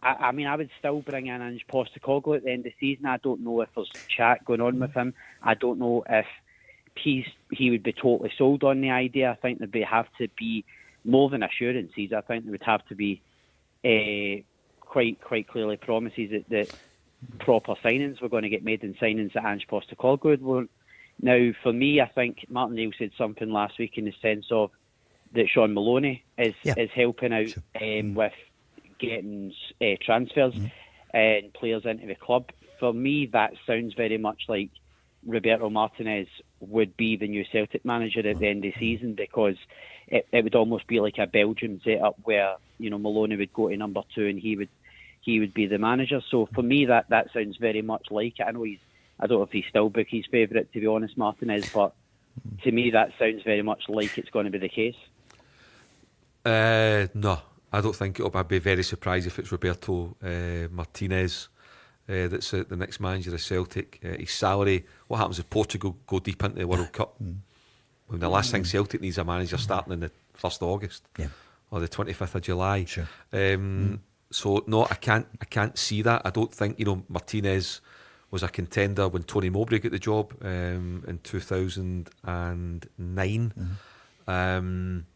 I mean, I would still bring in Ange Postecoglou at the end of the season. I don't know if there's chat going on with him. I don't know if he would be totally sold on the idea. I think there'd have to be more than assurances. I think there would have to be quite clearly promises that proper signings were going to get made, and signings that Ange Postecoglou won't. Now, for me, I think Martin Neal said something last week in the sense of that Sean Maloney is helping out with getting transfers and players into the club. For me, that sounds very much like Roberto Martinez would be the new Celtic manager at the end of the season, because it would almost be like a Belgium setup where, you know, Maloney would go to number 2 and he would be the manager. So for me, that sounds very much like it. I don't know if he's still Bookie's favourite, to be honest, Martinez, but to me that sounds very much like it's going to be the case. No, I don't think it'll. I'd be very surprised if it's Roberto Martinez that's the next manager of Celtic. His salary, what happens if Portugal go deep into the World Cup? When the last thing Celtic needs a manager starting on the 1st of August or the 25th of July. Sure. So no, I can't see that. I don't think, you know, Martinez was a contender when Tony Mowbray got the job in 2009.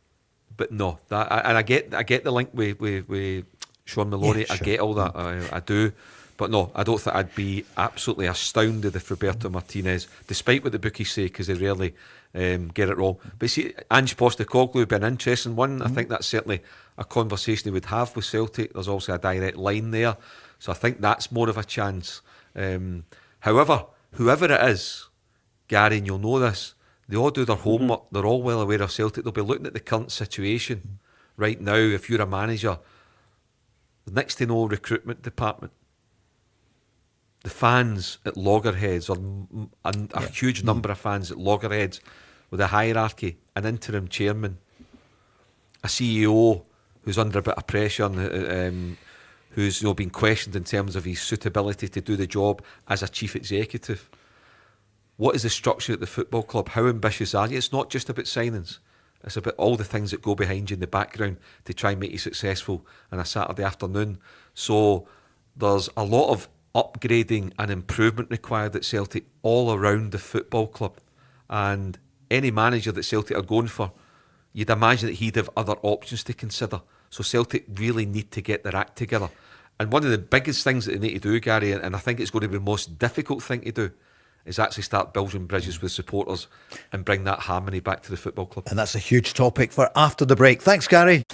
But no, I get the link with Sean Maloney. Yeah, sure. I get all that. I do. But no, I don't think I'd be absolutely astounded if Roberto Martinez, despite what the bookies say, because they rarely get it wrong. But see, Ange Postecoglou would be an interesting one. I think that's certainly a conversation he would have with Celtic. There's also a direct line there. So I think that's more of a chance. However, whoever it is, Gary, and you'll know this, they all do their homework. They're all well aware of Celtic. They'll be looking at the current situation right now. If you're a manager, the next to no recruitment department. The fans at loggerheads, or a huge number of fans at loggerheads, with a hierarchy, an interim chairman, a CEO who's under a bit of pressure, and who's, you know, been questioned in terms of his suitability to do the job as a chief executive. What is the structure at the football club? How ambitious are you? It's not just about signings. It's about all the things that go behind you in the background to try and make you successful on a Saturday afternoon. So there's a lot of upgrading and improvement required at Celtic all around the football club. And any manager that Celtic are going for, you'd imagine that he'd have other options to consider. So Celtic really need to get their act together. And one of the biggest things that they need to do, Gary, and I think it's going to be the most difficult thing to do, is actually start building bridges with supporters and bring that harmony back to the football club. And that's a huge topic for after the break. Thanks, Gary.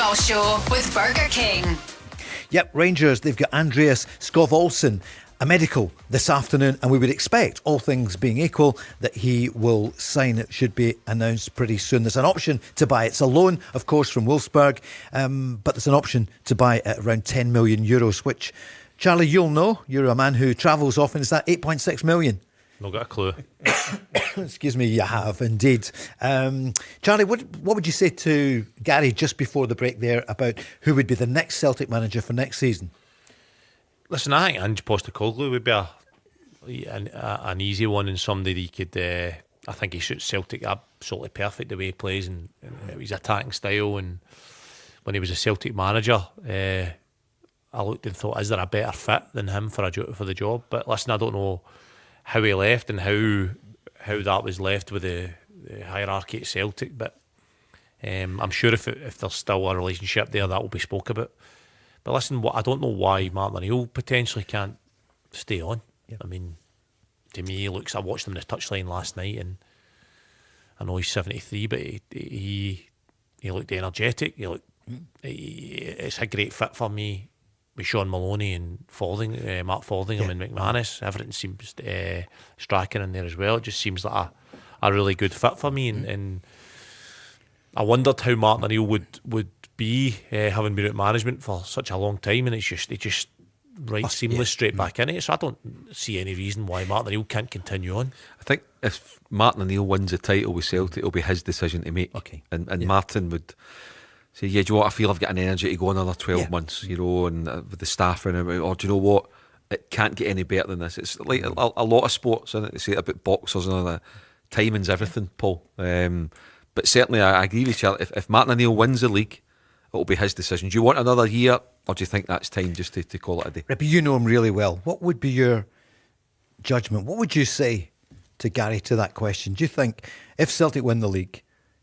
Football Show with Burger King. Yep, Rangers, they've got Andreas Skov Olsen, a medical this afternoon, and we would expect, all things being equal, that he will sign. It should be announced pretty soon. There's an option to buy. It's a loan, of course, from Wolfsburg, but there's an option to buy at around 10 million euros, which, Charlie, you'll know. You're a man who travels often. Is that 8.6 million? Not got a clue. Excuse me, you have indeed. Charlie, what would you say to Gary just before the break there about who would be the next Celtic manager for next season? Listen, I think Ange Postecoglou would be an easy one, and somebody he could. I think he suits Celtic absolutely perfect the way he plays and his attacking style. And when he was a Celtic manager, I looked and thought, is there a better fit than him for the job? But listen, I don't know how he left and how that was left with the hierarchy at Celtic, but I'm sure if there's still a relationship there, that will be spoke about. But listen, I don't know why Martin O'Neill potentially can't stay on. Yep. I mean, to me, I watched him in the touchline last night, and I know he's 73, but he looked energetic. It's a great fit for me with Sean Maloney and Mark Fordingham and McInnes. Everything seems striking in there as well. It just seems like a really good fit for me, and I wondered how Martin O'Neill would be having been at management for such a long time, and it just seamless straight back in it. So I don't see any reason why Martin O'Neill can't continue on. I think if Martin O'Neill wins the title with Celtic, it'll be his decision to make. Okay. And Martin would say, yeah, do you know what, I feel I've got an energy to go another 12 months, and with the staff around, or do you know what, it can't get any better than this. It's like a lot of sports, isn't it? They say about boxers and all that. Timing's everything, Paul. But certainly I agree with you. If Martin O'Neill wins the league, it'll be his decision. Do you want another year, or do you think that's time just to call it a day? Right, but you know him really well. What would be your judgment? What would you say to Gary to that question? Do you think if Celtic win the league,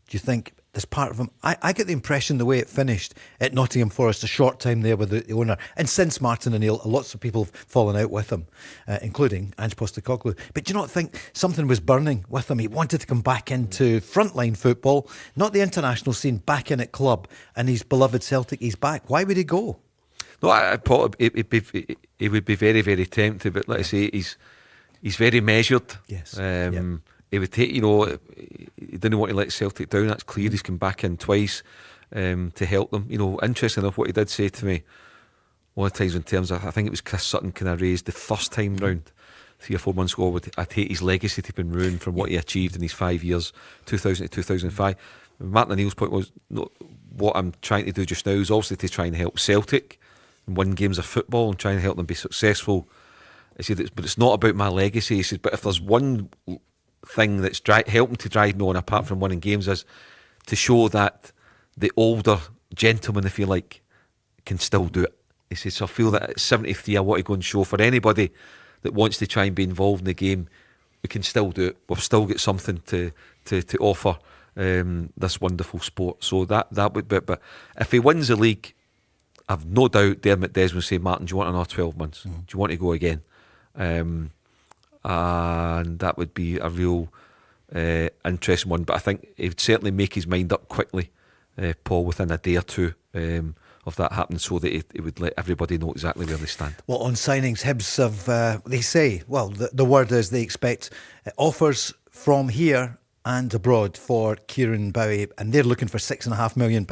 do you think there's part of him? I get the impression the way it finished at Nottingham Forest, a short time there with the owner, and since Martin O'Neill, lots of people have fallen out with him, including Ange Postecoglou. But do you not think something was burning with him? He wanted to come back into frontline football, not the international scene, back in at club, and his beloved Celtic, he's back. Why would he go? No, he would be very, very tempted, but like I say, he's very measured. Yes. He would take, he didn't want to let Celtic down. That's clear. He's come back in twice to help them. Interesting enough, what he did say to me one of the times in terms of, I think it was Chris Sutton kind of raised the first time round 3 or 4 months ago, I'd hate his legacy to have been ruined from what he achieved in his 5 years, 2000 to 2005. Martin O'Neill's point was, no, what I'm trying to do just now is also to try and help Celtic and win games of football and try and help them be successful. He said, but it's not about my legacy. He said, but if there's one thing that's helping to drive me on apart from winning games is to show that the older gentleman, if you like, can still do it. He says, so I feel that at 73 I want to go and show for anybody that wants to try and be involved in the game, we can still do it. We've still got something to offer this wonderful sport. So that would be, but if he wins the league, I've no doubt Dermot Desmond will say, Martin, do you want another 12 months? Do you want to go again? And that would be a real interesting one. But I think he would certainly make his mind up quickly, Paul, within a day or two of that happening, so that he would let everybody know exactly where they stand. Well, on signings, Hibs have, they say, well, the word is they expect offers from here and abroad for Kieran Bowie, and they're looking for £6.5 million.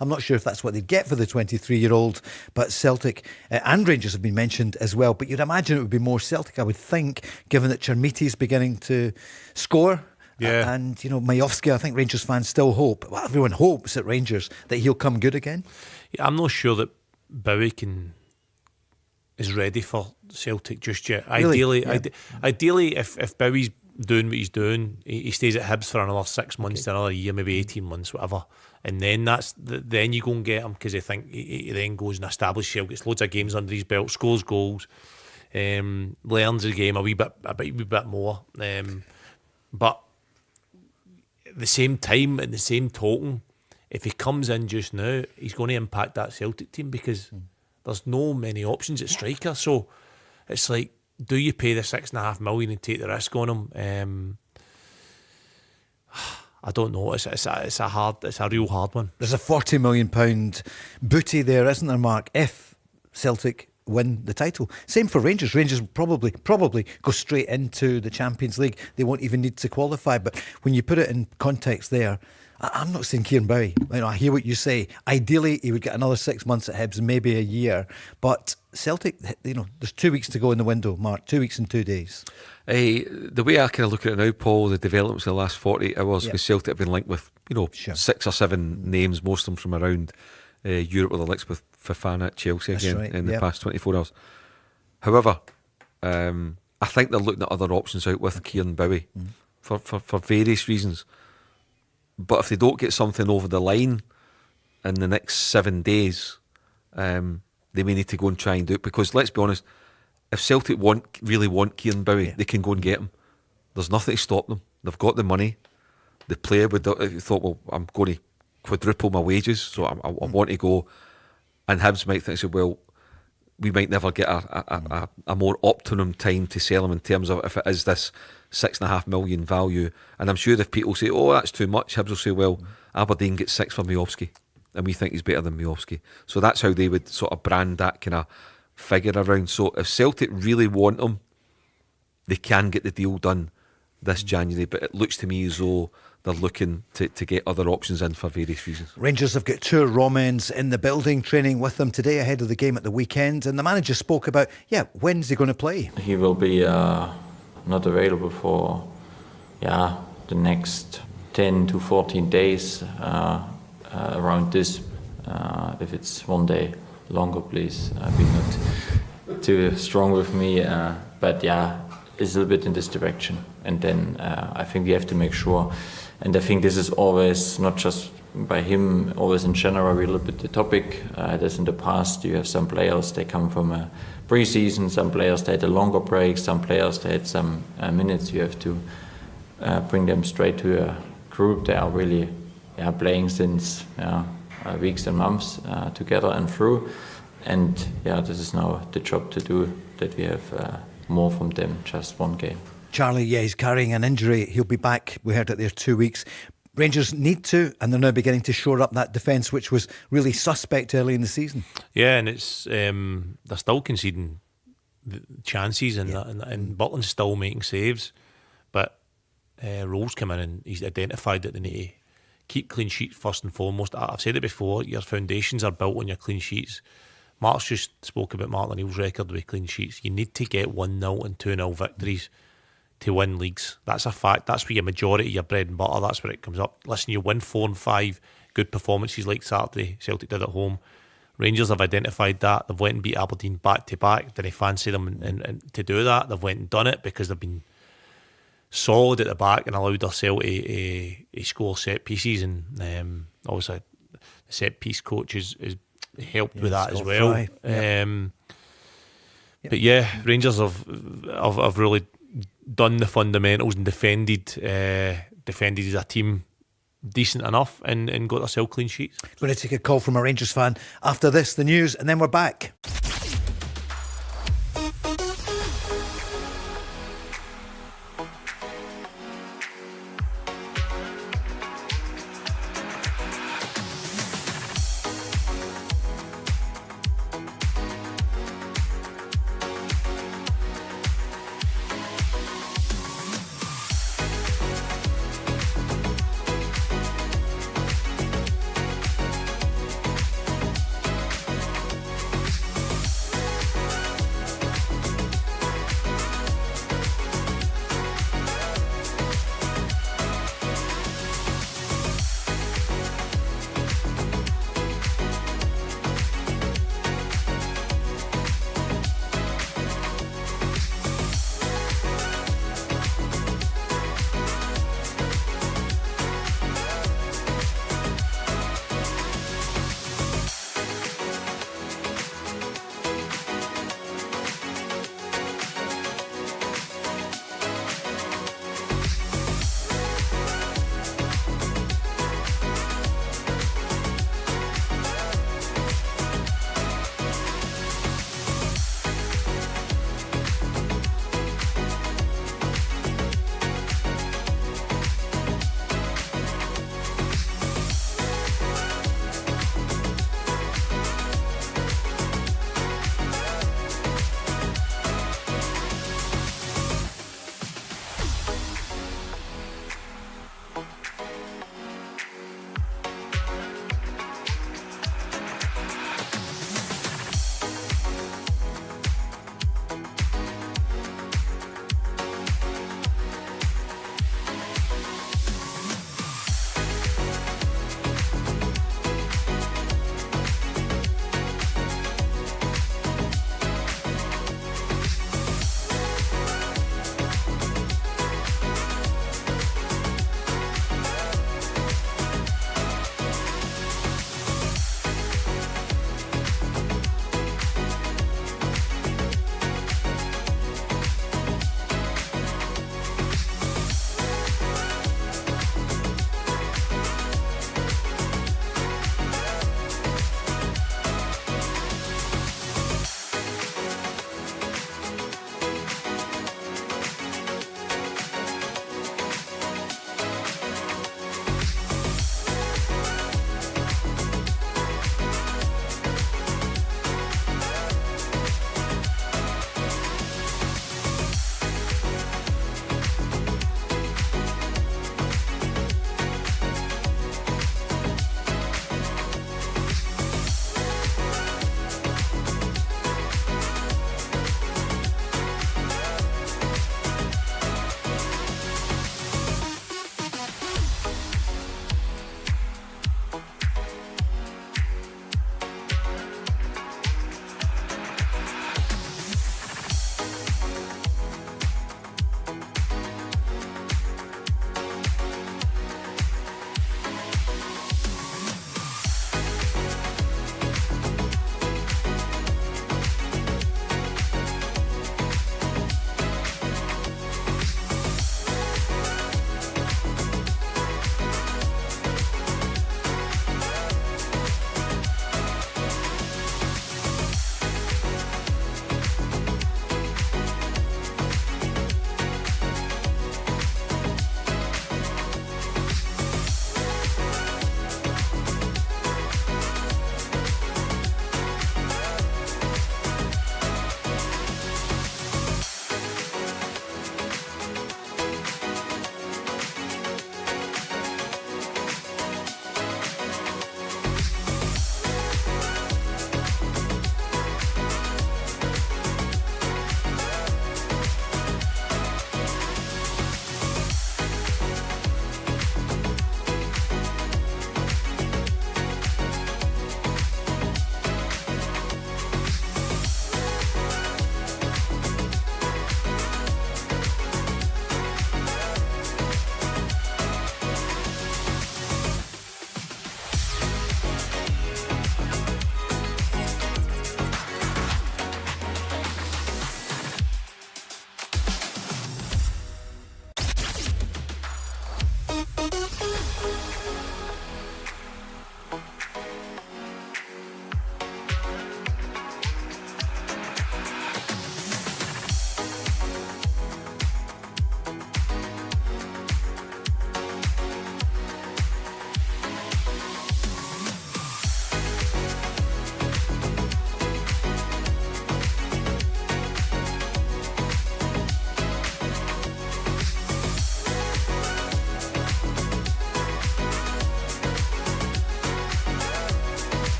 I'm not sure if that's what they'd get for the 23-year-old, but Celtic and Rangers have been mentioned as well. But you'd imagine it would be more Celtic, I would think, given that Chermiti's beginning to score. Yeah. And, Majowski, I think Rangers fans still hope, well, everyone hopes at Rangers, that he'll come good again. Yeah, I'm not sure that Bowie is ready for Celtic just yet. Really? Ideally, if Bowie's doing what he's doing, he stays at Hibs for another 6 months to another year, maybe 18 months, whatever, and then then you go and get him, because I think he then goes and establishes himself, gets loads of games under his belt, scores goals, learns the game a wee bit more, but at the same time, at the same token, if he comes in just now, he's going to impact that Celtic team, because there's no many options at striker. So it's like, do you pay the £6.5 million and take the risk on him? I don't know. It's a real hard one. There's a £40 million booty there, isn't there, Mark? If Celtic win the title. Same for Rangers. Rangers will probably go straight into the Champions League. They won't even need to qualify. But when you put it in context there, I'm not saying Kieran Bowie. I hear what you say. Ideally, he would get another 6 months at Hibs, maybe a year. But Celtic, there's 2 weeks to go in the window, Mark. 2 weeks and 2 days. The way I kind of look at it now, Paul, the developments in the last 48 hours, because Celtic have been linked with, Sure. 6 or 7 names, most of them from around Europe, with the links with Fofana at Chelsea again in the past 24 hours. However, I think they're looking at other options out with Kieran Bowie for various reasons. But if they don't get something over the line in the next 7 days, they may need to go and try and do it. Because let's be honest, if Celtic really want Kieran Bowie, they can go and get him. There's nothing to stop them. They've got the money. The player would thought, well, I'm going to quadruple my wages, so I want to go. And Hibs might think, well, we might never get a more optimum time to sell him in terms of if it is this $6.5 million value. And I'm sure if people say, oh, that's too much, Hibs will say, well, Aberdeen gets 6 for Miovski, and we think he's better than Miovski. So that's how they would sort of brand that kind of figure around. So if Celtic really want him, they can get the deal done this January. But it looks to me as though they're looking to get other options in for various reasons. Rangers have got 2 Romans in the building training with them today ahead of the game at the weekend, and the manager spoke about, when's he going to play? He will be not available for the next 10 to 14 days around this. If it's 1 day longer, please be not too strong with me. But it's a little bit in this direction. And then I think we have to make sure. And I think this is always, not just by him, always in general, a little bit the topic. As in the past, you have some players, they come from a pre-season, some players, they had a longer break, some players, they had some minutes. You have to bring them straight to a group. They are really playing since weeks and months together and through. And this is now the job to do, that we have more from them, just 1 game. Charlie, he's carrying an injury. He'll be back. We heard it there 2 weeks. Rangers need to, and they're now beginning to shore up that defence, which was really suspect early in the season. Yeah, and it's they're still conceding chances, and Butland's still making saves. But Röhl's come in and he's identified that they need to keep clean sheets first and foremost. I've said it before, your foundations are built on your clean sheets. Mark's just spoke about Martin O'Neill's record with clean sheets. You need to get 1-0 and 2-0 victories to win leagues. That's a fact. That's where your majority of your bread and butter, that's where it comes up. Listen, you win 4 and 5 good performances like Saturday, Celtic did at home. Rangers have identified that. They've went and beat Aberdeen back to back. Did I fancy them and to do that? They've went and done it because they've been solid at the back and allowed themselves to score set pieces. And obviously the set piece coach has helped with that as well. But Rangers have really done the fundamentals and defended as a team decent enough and got themselves clean sheets. We're going to take a call from a Rangers fan after this, the news, and then we're back.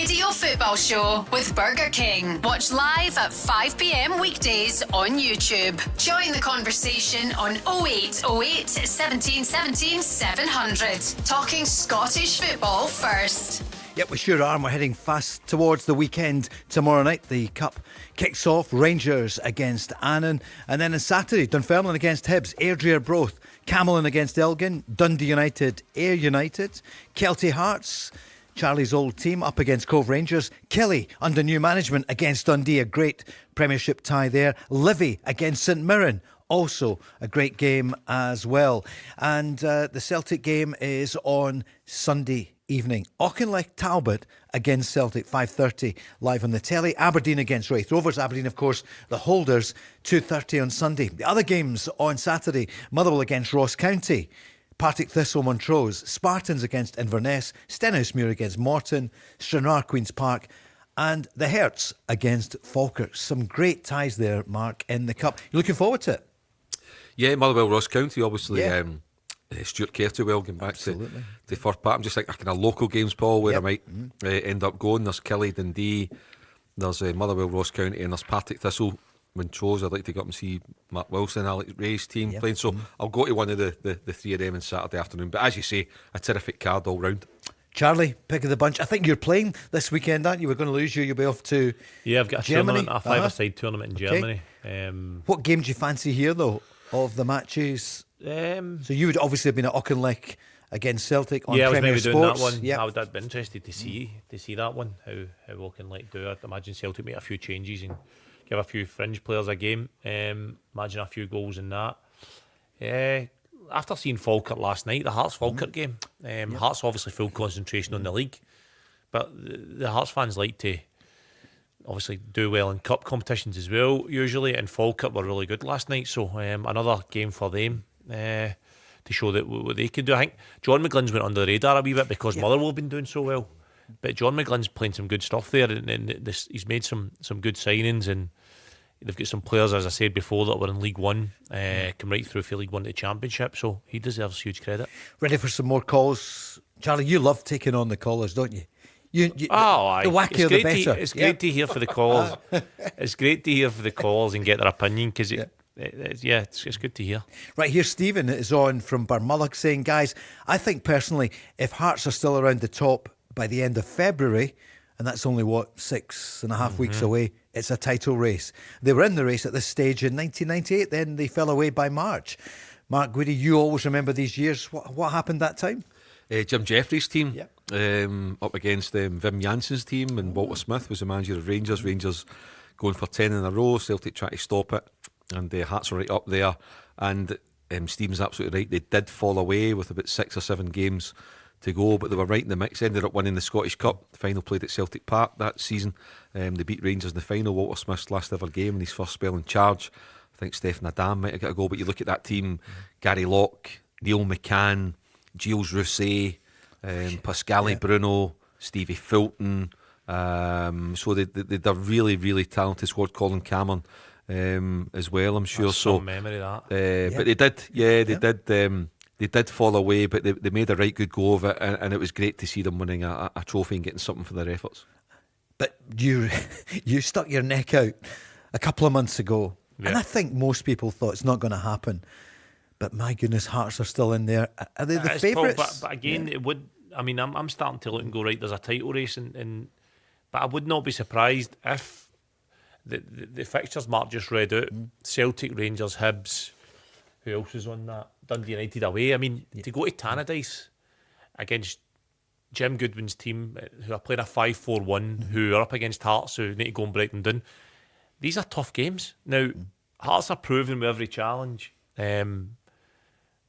Radio Football Show with Burger King. Watch live at 5 p.m. weekdays on YouTube. Join the conversation on 0808 17 17 700. Talking Scottish football first. Yep, we sure are, and we're heading fast towards the weekend. Tomorrow night, the Cup kicks off. Rangers against Annan. And then on Saturday, Dunfermline against Hibs, Airdrie Arbroath, Camelon against Elgin, Dundee United, Ayr United, Kelty Hearts, Charlie's old team, up against Cove Rangers, Kelly under new management against Dundee, a great Premiership tie there, Livy against St Mirren, also a great game as well. And the Celtic game is on Sunday evening. Auchinleck Talbot against Celtic, 5:30 live on the telly. Aberdeen against Raith Rovers. Aberdeen, of course, the holders, 2:30 on Sunday. The other games on Saturday: Motherwell against Ross County, Partick Thistle Montrose, Spartans against Inverness, Stenhousemuir against Morton, Stranraer Queen's Park, and the Herts against Falkirk. Some great ties there, Mark, in the Cup. You looking forward to it? Yeah, Motherwell, Ross County, obviously. Yeah. Stuart Kertywell getting back to first part. I'm just like kind of local games, Paul, where I might end up going. There's Kelly, Dundee, there's Motherwell, Ross County, and there's Partick Thistle, Montrose. I'd like to go up and see Mark Wilson, Alex Ray's team playing. So I'll go to one of the three of them on Saturday afternoon. But as you say, a terrific card all round. Charlie, pick of the bunch. I think you're playing this weekend, aren't you? We're going to lose you. You'll be off to I've got a Germany. tournament, a five-a-side tournament in Germany. What game do you fancy here, though, of the matches? So you would obviously have been at Auchinleck against Celtic on I was Premier maybe Sports. doing that one. Yep. I'd be interested to see that one, how Auchinleck do. I'd imagine Celtic make a few changes and give a few fringe players a game. Imagine a few goals in that. After seeing Falkirk last night, the Hearts-Falkirk game, Hearts obviously full concentration on the league, but the Hearts fans like to obviously do well in cup competitions as well, usually, and Falkirk were really good last night, so another game for them to show that what they can do. I think John McGlynn's went under the radar a wee bit because Motherwell have been doing so well, but John McGlynn's playing some good stuff there, and he's made some good signings, and they've got some players, as I said before, that were in League One, come right through for League One to Championship, so he deserves huge credit. Ready for some more calls? Charlie, you love taking on the callers, don't you? The wackier the better. It's great to hear for the calls. It's great to hear for the calls and get their opinion, because it's good to hear. Right, here Stephen is on from Barmulloch saying, guys, I think personally, if Hearts are still around the top by the end of February, and that's only, 6.5 weeks away, it's a title race. They were in the race at this stage in 1998, then they fell away by March. Mark Guidi, you always remember these years. What happened that time? Jim Jeffries' team, up against Wim Janssen's team, and Walter Smith was the manager of Rangers. Rangers going for 10 in a row, Celtic trying to stop it, and Hearts were right up there. And Stephen's absolutely right, they did fall away with about 6 or 7 games to go, but they were right in the mix. Ended up winning the Scottish Cup. The final played at Celtic Park that season. They beat Rangers in the final. Walter Smith's last ever game in his first spell in charge. I think Stephen Adam might have got a goal, but you look at that team: Gary Locke, Neil McCann, Gilles Rousset, Pascali Bruno, Stevie Fulton. So they're really, really talented squad. Colin Cameron as well, I'm sure. That's some memory of that. But they did. They did fall away, but they made a right good go of it, and it was great to see them winning a trophy and getting something for their efforts. But you stuck your neck out a couple of months ago, and I think most people thought it's not going to happen. But my goodness, Hearts are still in there. Are they the favourites? But again, it would. I mean, I'm starting to look and go, right, there's a title race, but I would not be surprised if the fixtures Mark just read out: Celtic, Rangers, Hibs. Who else was on that? Dundee United away. I mean, to go to Tannadice against Jim Goodwin's team, who are playing a 5-4-1, who are up against Hearts, who need to go and break them down. These are tough games. Now, Hearts are proving with every challenge that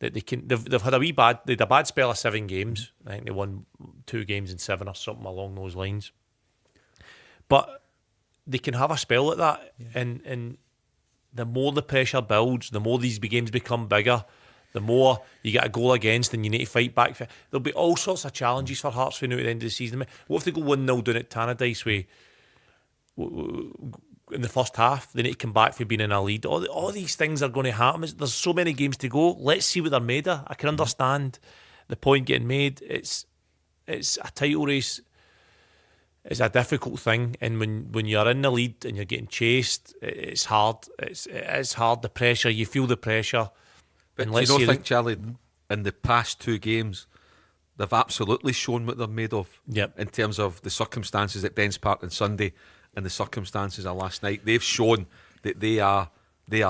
they can. They've had they had a bad spell of 7 games. I think they won 2 games in 7 or something along those lines. But they can have a spell like that, and the more the pressure builds, the more these games become bigger, the more you get a goal against and you need to fight back. There'll be all sorts of challenges for Hearts at the end of the season. What if they go 1-0 down at Tannadice in the first half? They need to come back for being in a lead. All these things are going to happen. There's so many games to go. Let's see what they're made of. I can understand the point getting made. It's a title race It's a difficult thing, and when you're in the lead and you're getting chased, it's hard. It's hard. The pressure, you feel the pressure. But And do you let's not see think, Charlie, in the past 2 games, they've absolutely shown what they're made of. Yep. In terms of the circumstances at Dens Park on Sunday and the circumstances of last night, they've shown that they are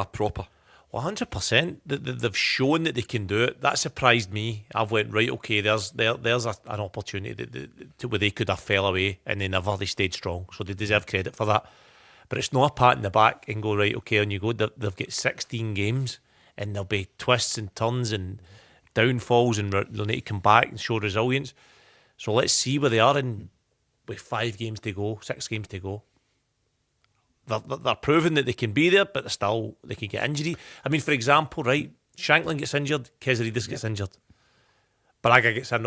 proper. 100%. They've shown that they can do it. That surprised me. I've went, right, okay, there's an opportunity where they could have fell away, and they stayed strong. So they deserve credit for that. But it's not a pat in the back and go, right, okay, on you go. They've got 16 games, and there'll be twists and turns and downfalls, and they'll need to come back and show resilience. So let's see where they are with 5 games to go, 6 games to go. They're proving that they can be there, but they can get injury. I mean, for example, right, Shankland gets injured, Kezeridis gets injured, Braga gets in.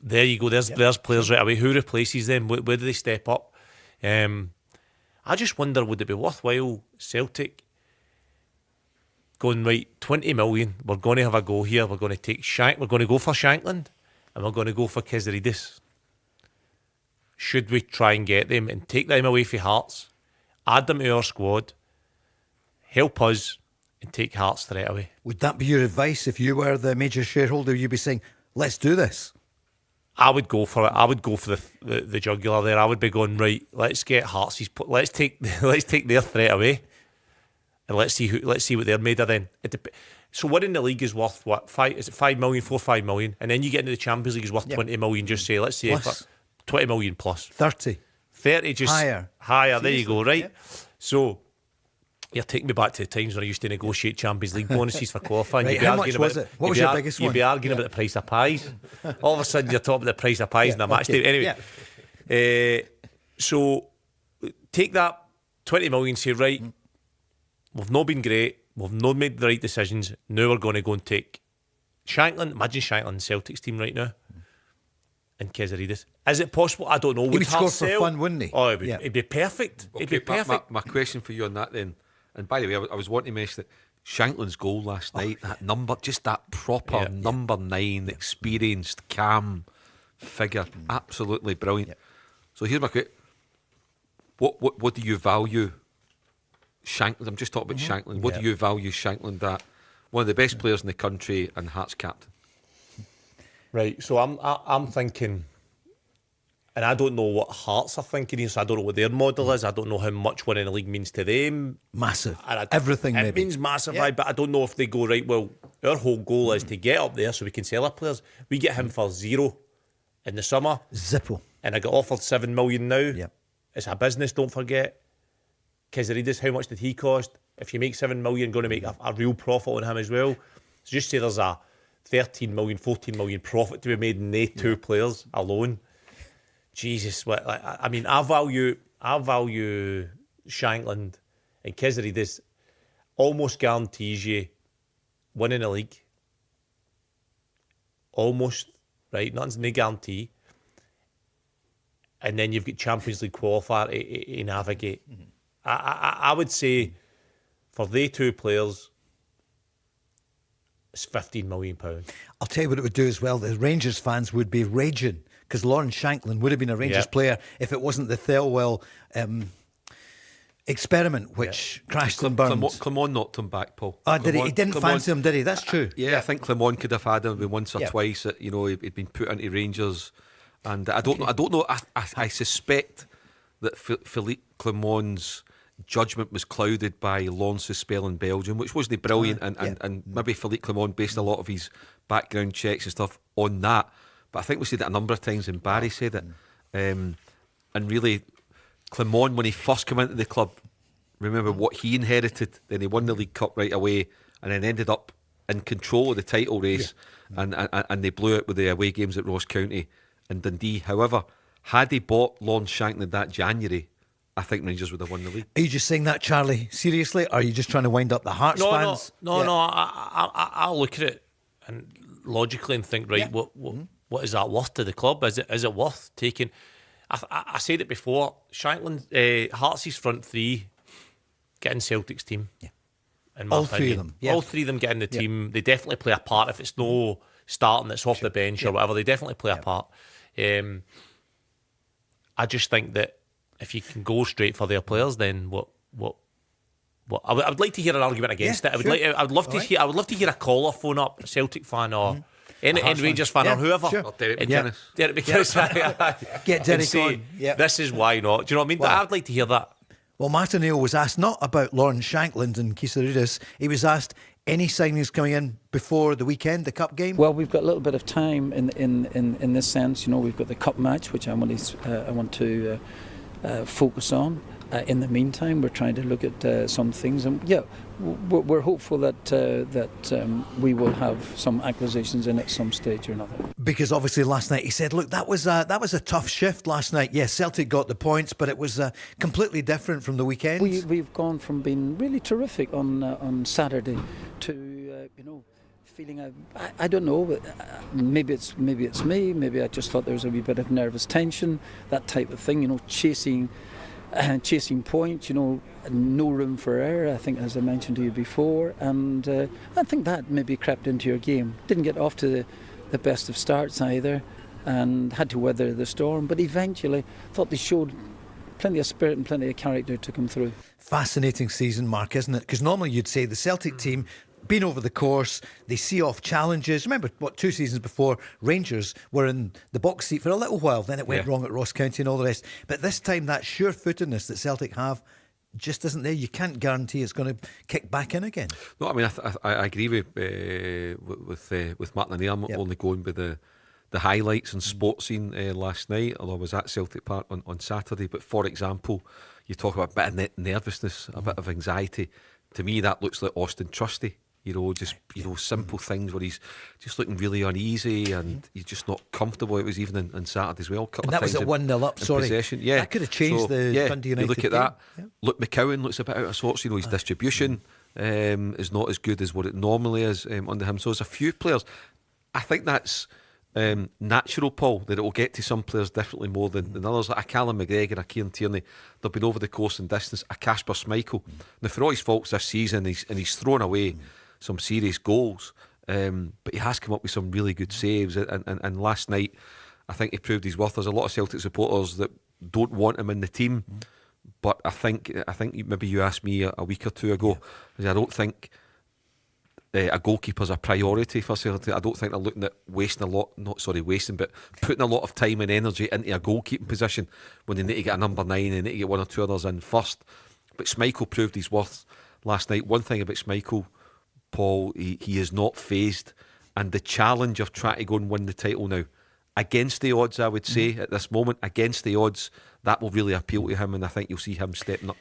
There you go. There's players right away. Who replaces them? Where do they step up? I just wonder, would it be worthwhile Celtic going, right, 20 million, we're going to have a go here, we're going to go for Shankland, and we're going to go for Kezeridis. Should we try and get them and take them away from Hearts, add them to our squad, help us, and take Hearts straight away? Would that be your advice if you were the major shareholder? You'd be saying, let's do this. I would go for it. I would go for the jugular there. I would be going, right, let's get Hearts. Let's take their threat away, and let's see what they're made of then. So winning the league is worth what? 5 million, 5 million, and then you get into the Champions League is worth 20 million. Just say, let's say Plus. 20 million plus. 30, just higher. There you go, right? So you're taking me back to the times when I used to negotiate Champions League bonuses for qualifying. Right, how much was it? What was your biggest one? You'd be arguing about the price of pies. All of a sudden you're talking about the price of pies in a match day. Anyway, so take that 20 million, say, right, we've not been great, we've not made the right decisions, now we're going to go and take Shankland. Imagine Shankland Celtic's team right now. And Kezeridis. Is it possible? I don't know. He would score for fun, wouldn't he? Oh, it'd be perfect. Okay, It'd be perfect. My question for you on that then, and by the way, I was wanting to mention that Shankland's goal last night, that number, just that proper number 9, experienced, calm figure, absolutely brilliant. Yeah. So here's my question: what do you value Shankland? I'm just talking about Shankland. What do you value Shankland at? One of the best players in the country and Hearts captain. Right, so I'm thinking, and I don't know what Hearts are thinking here, so I don't know what their model is. I don't know how much winning the league means to them. Massive. Everything, it maybe. It means massive, but I don't know if they go, right, well, our whole goal is to get up there so we can sell our players. We get him for 0 in the summer. Zippo. And I got offered 7 million now. Yep. It's a business, don't forget. Kezeridis, how much did he cost? If you make 7 million, going to make a real profit on him as well. So just say there's a 13 million, 14 million profit to be made in they 2 players alone. Jesus, I mean, I value Shankland, and Kezeridis almost guarantees you winning a league. Almost, right? Nothing's no guarantee. And then you've got Champions League qualifier to navigate. Mm-hmm. I would say for they 2 players, it's £15 million. I'll tell you what it would do as well. The Rangers fans would be raging because Lawrence Shankland would have been a Rangers player if it wasn't the Thelwell experiment which crashed and burned. Clement knocked him back, Paul. He didn't fancy him, did he? That's true. I think Clement could have had him once or twice. He'd been put into Rangers, and I don't know. I suspect that Philippe Clement's judgment was clouded by Lawrence's spell in Belgium, which wasn't brilliant, and maybe Philippe Clement based a lot of his background checks and stuff on that. But I think we said it a number of times, and Barry said it. And really, Clement, when he first came into the club, remember what he inherited. Then he won the League Cup right away, and then ended up in control of the title race, and they blew it with the away games at Ross County and Dundee. However, had he bought Lawrence Shankland that January, I think Rangers would have won the league. Are you just saying that, Charlie, seriously? Or are you just trying to wind up the Hearts fans? No. I'll look at it and logically and think, right, what is that worth to the club? Is it worth taking? I said it before. Shankland, Hearts' front 3 get in Celtic's team. Yeah. In my opinion. 3 of them. Yeah. All 3 of them get in the team. They definitely play a part. If it's no starting, it's off the bench or whatever, they definitely play a part. I just think that if you can go straight for their players, then what? I would like to hear an argument against it. I would love to hear a caller phone up, a Celtic fan or any Rangers fan or whoever. Sure. Or Derek McInnes. Derek McInnes. Get Derek on. Yep. This is why not. Do you know what I mean? Wow. I'd like to hear that. Well, Martin Neal was asked not about Lawrence Shankland and Kisaridis. He was asked any signings coming in before the weekend, the cup game. Well, we've got a little bit of time in this sense. We've got the cup match, which I want to focus on. In the meantime, we're trying to look at some things, and we're hopeful that we will have some acquisitions in at some stage or another. Because obviously last night he said, "Look, that was a tough shift last night. Yes, Celtic got the points, but it was completely different from the weekend." We've gone from being really terrific on Saturday to feeling I don't know, but maybe it's me. Maybe I just thought there was a wee bit of nervous tension, that type of thing. Chasing points, no room for error, I think, as I mentioned to you before, and I think that maybe crept into your game. Didn't get off to the best of starts either, and had to weather the storm, but eventually thought they showed plenty of spirit and plenty of character to come through. Fascinating season, Mark, isn't it? Because normally you'd say the Celtic team, been over the course, they see off challenges. Remember, 2 seasons before, Rangers were in the box seat for a little while, then it went wrong at Ross County and all the rest. But this time, that sure-footedness that Celtic have just isn't there. You can't guarantee it's going to kick back in again. No, I mean, I agree with Martin and I'm only going with the highlights and sports scene last night, although I was at Celtic Park on Saturday. But for example, you talk about a bit of nervousness, a bit of anxiety. To me, that looks like Austin Trusty. Simple things where he's just looking really uneasy and he's just not comfortable. It was even on Saturday as well. And that was at 1-0 up, sorry. Possession. Yeah. That could have changed the Dundee United you look at game. that. Yeah. Look, McCowan looks a bit out of sorts. His distribution is not as good as what it normally is under him. So there's a few players. I think that's natural, Paul, that it will get to some players differently more than others. Like a Callum McGregor, a Kieran Tierney, they've been over the course and distance. A Kasper Schmeichel. Now, for all his faults this season, he's thrown away some serious goals, but he has come up with some really good saves. And last night, I think he proved his worth. There's a lot of Celtic supporters that don't want him in the team, but I think maybe you asked me a week or two ago. I don't think a goalkeeper's a priority for Celtic. I don't think they're looking at putting a lot of time and energy into a goalkeeping position when they need to get a number 9 and they need to get one or two others in first. But Schmeichel proved his worth last night. One thing about Schmeichel, Paul, he is not phased, and the challenge of trying to go and win the title now, against the odds, I would say at this moment, against the odds, that will really appeal to him, and I think you'll see him stepping up.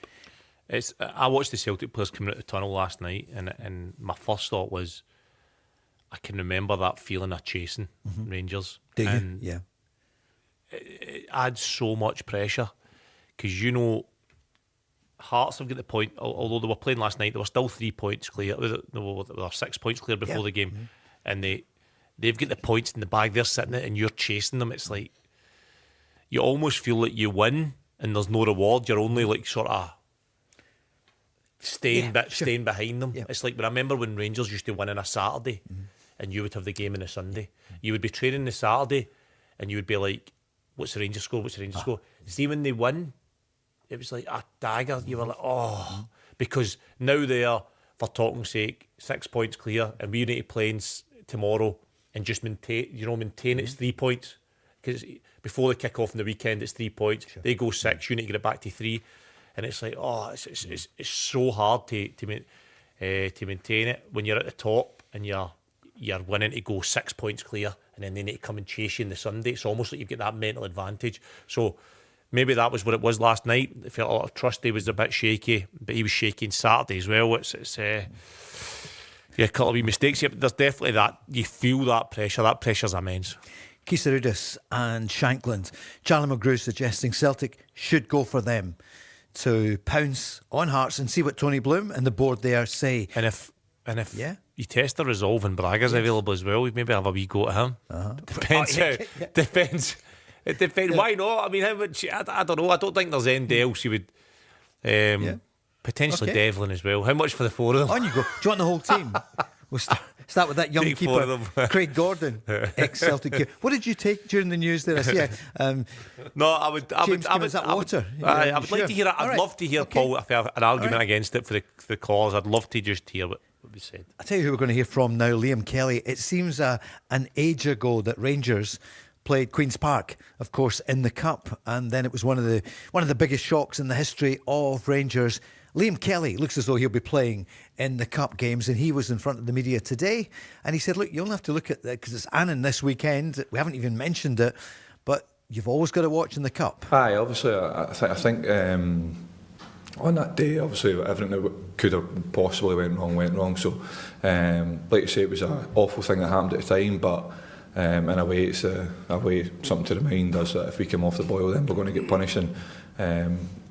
I watched the Celtic players coming out the tunnel last night, and my first thought was, I can remember that feeling of chasing Rangers. Do you? And yeah. It adds so much pressure because Hearts have got the point, although they were playing last night, they were still 3 points clear. They were 6 points clear before the game, and they've got the points in the bag. They're sitting it, and you're chasing them. It's like you almost feel like you win, and there's no reward. You're only like sort of staying behind them. Yeah. It's like when I remember when Rangers used to win on a Saturday, and you would have the game on a Sunday. You would be training the Saturday, and you would be like, "What's the Rangers score? What's the Rangers score?" See, when they win, it was like a dagger. You were like, because now they are, for talking sake, 6 points clear, and we need to play tomorrow and just maintain it's 3 points. Because before the kick off in the weekend, it's 3 points. Sure. They go 6, you need to get it back to 3, and it's like, it's so hard to maintain it when you're at the top and you're winning to go 6 points clear, and then they need to come and chase you on the Sunday. It's almost like you've got that mental advantage. So maybe that was what it was last night. I felt a lot of trust. He was a bit shaky, but he was shaky on Saturday as well. It's a couple of wee mistakes here, but there's definitely that. You feel that pressure. That pressure's immense. Kisaridis and Shankland. Charlie Mulgrew suggesting Celtic should go for them to pounce on Hearts and see what Tony Bloom and the board there say. And if you test the resolve and Braga's available as well, we maybe have a wee go at him. Depends depends. It depends. Why not? I mean, how much? I don't know. I don't think there's anything else you would. Potentially Devlin as well. How much for the four of them? On you go. Do you want the whole team? We'll start with that young Take four keeper, of them. Craig Gordon, ex-Celtic. What did you take during the news there? I see. No, I would. James Kim, is that water? I would like to hear it. I'd All right. love to hear Okay. Paul if I have an argument All right. against it for the cause. I'd love to just hear what we said. I'll tell you who we're going to hear from now, Liam Kelly. It seems an age ago that Rangers played Queen's Park, of course, in the Cup, and then it was one of the biggest shocks in the history of Rangers. Liam Kelly looks as though he'll be playing in the Cup games, and he was in front of the media today, and he said, look, you'll have to look at that because it's Annan this weekend. We haven't even mentioned it, but you've always got to watch in the Cup. Aye, obviously, I think on that day, obviously, everything that could have possibly went wrong. So, like you say, it was an awful thing that happened at the time, but in a way, it's something to remind us that if we come off the boil, then we're going to get punished. And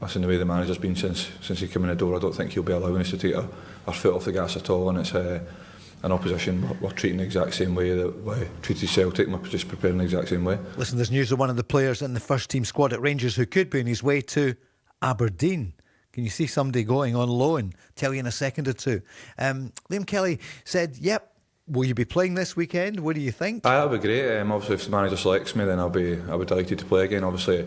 listen, the way the manager's been since he came in the door, I don't think he'll be allowing us to take our foot off the gas at all. And it's an opposition we're treating the exact same way that we treated Celtic. We're just preparing the exact same way. Listen, there's news of one of the players in the first team squad at Rangers who could be on his way to Aberdeen. Can you see somebody going on loan? Tell you in a second or two. Liam Kelly said, yep, will you be playing this weekend? What do you think? That'll be great. Obviously, if the manager selects me, then I'll be delighted to play again. Obviously,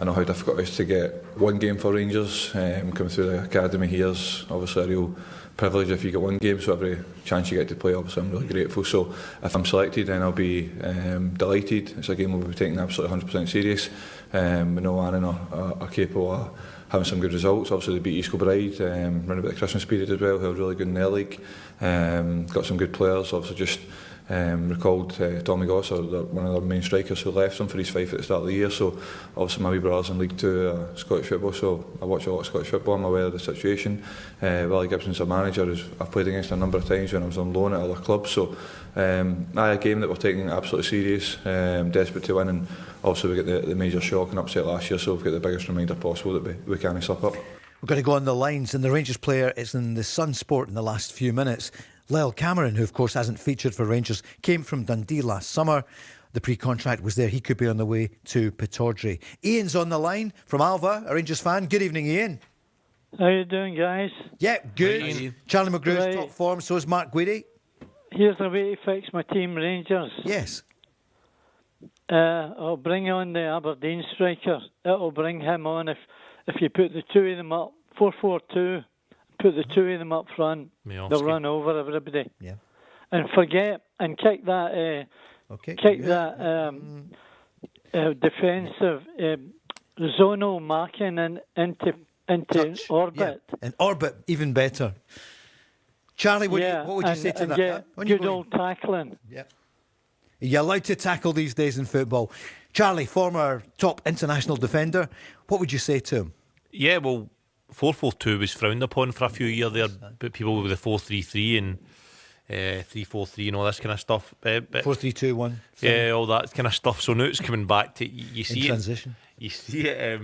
I know how difficult it is to get one game for Rangers. Coming through the academy here is obviously a real privilege if you get one game. So every chance you get to play, obviously, I'm really grateful. So if I'm selected, then I'll be delighted. It's a game we'll be taking absolutely 100% serious. We know Annan are capable of having some good results. Obviously, they beat East Kilbride round about the Christmas period as well. Held really good in their league. Got some good players. Obviously, just recalled Tommy Goss, one of their main strikers, who left them for his fife at the start of the year. So obviously my wee brother's in League 2 Scottish football, so I watch a lot of Scottish football. I'm aware of the situation. Willie Gibson's a manager who I've played against a number of times when I was on loan at other clubs. So a game that we're taking absolutely serious, desperate to win, and also we get the major shock and upset last year, so we've got the biggest reminder possible that we can't slip up. We're going to go on the lines, and the Rangers player is in the Sun Sport in the last few minutes. Lyle Cameron, who of course hasn't featured for Rangers, came from Dundee last summer. The pre-contract was there. He could be on the way to Pittodrie. Ian's on the line from Alva, a Rangers fan. Good evening, Ian. How you doing, guys? Yeah, good. Hi. Charlie Mulgrew's Right. top form, so is Mark Guidi. Here's a way to fix my team, Rangers. Yes. I'll bring on the Aberdeen striker. It'll bring him on if you put the two of them up, 4-4-2, put the two of them up front. Miofsky. They'll run over everybody. Yeah. And forget and kick that defensive zonal marking into Touch. orbit. Yeah. And orbit, even better. Charlie, what would you say to that? Get When you good go- old tackling. Yeah. Are you allowed to tackle these days in football? Charlie, former top international defender, what would you say to him? Yeah, well, 4-4-2 was frowned upon for a few years there, but people with the 4-3-3 and 3-4-3 and all this kind of stuff. But 4-3-2-1. yeah, all that kind of stuff. So now it's coming back to you see In transition. You see it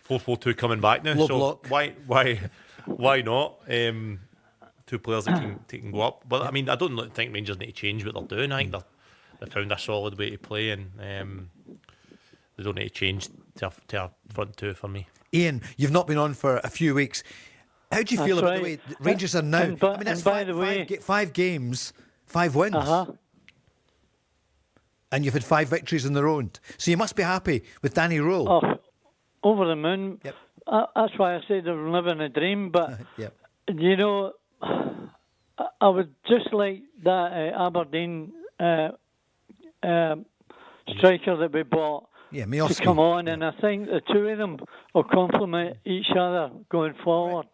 4-4-2 coming back now. Low so block. why not? Two players that can go up. But I mean, I don't think Rangers need to change what they're doing. I think they found a solid way to play, and they don't need to change to a front two for me. Ian, you've not been on for a few weeks. How do you feel That's about the right. way Rangers are now? And by- I mean, that's and by the way- 5 games, 5 wins. And you've had 5 victories in the round. So you must be happy with Danny Röhl. Oh, over the moon. Yep. That's why I said they're living a dream. But Yep. you know, I would just like that Aberdeen striker that we bought Yeah, to Miofsky. come on, and I think the two of them will complement each other going forward.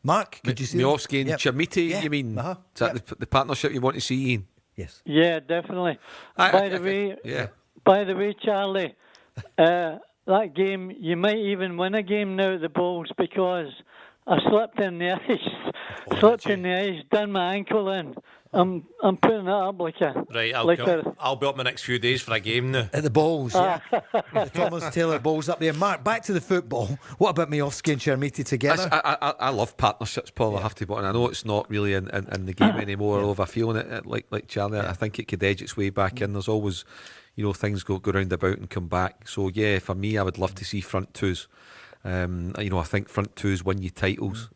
Mark, could you see Miofsky and Yep. Chermiti, Yeah. you mean? Uh-huh. Is that the partnership you want to see, Ian? Yes. Yeah, definitely. By the way, Charlie, that game, you might even win a game now at the Bulls, because I slipped in the ice, done my ankle in. I'm putting it up like a Right, I'll be up my next few days for a game now. At the Balls, yeah. The Thomas Taylor Balls up there. Mark, back to the football. What about Miofsky and Chermiti together? I love partnerships, Paul. I have to, but I know it's not really in the game anymore. Although I feel it like Charlie, I think it could edge its way back in. There's always, things go round about and come back. So yeah, for me, I would love to see front twos. I think front twos win you titles.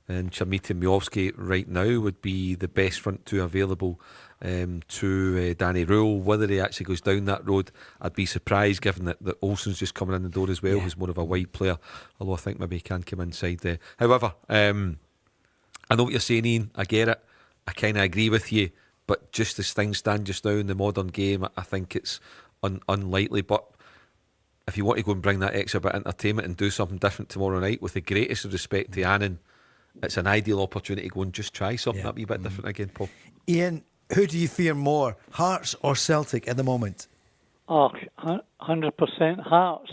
and Chermiti and Miovski right now would be the best front two available to Danny Röhl. Whether he actually goes down that road, I'd be surprised, given that Olsen's just coming in the door as well, who's more of a wide player, although I think maybe he can come inside there. However, I know what you're saying, Ian, I get it, I kind of agree with you, but just as things stand just now in the modern game, I think it's unlikely. But if you want to go and bring that extra bit of entertainment and do something different tomorrow night, with the greatest of respect to Annan, it's an ideal opportunity to go and just try something a wee bit different again, Paul. Ian, who do you fear more, Hearts or Celtic at the moment? Oh, 100% Hearts.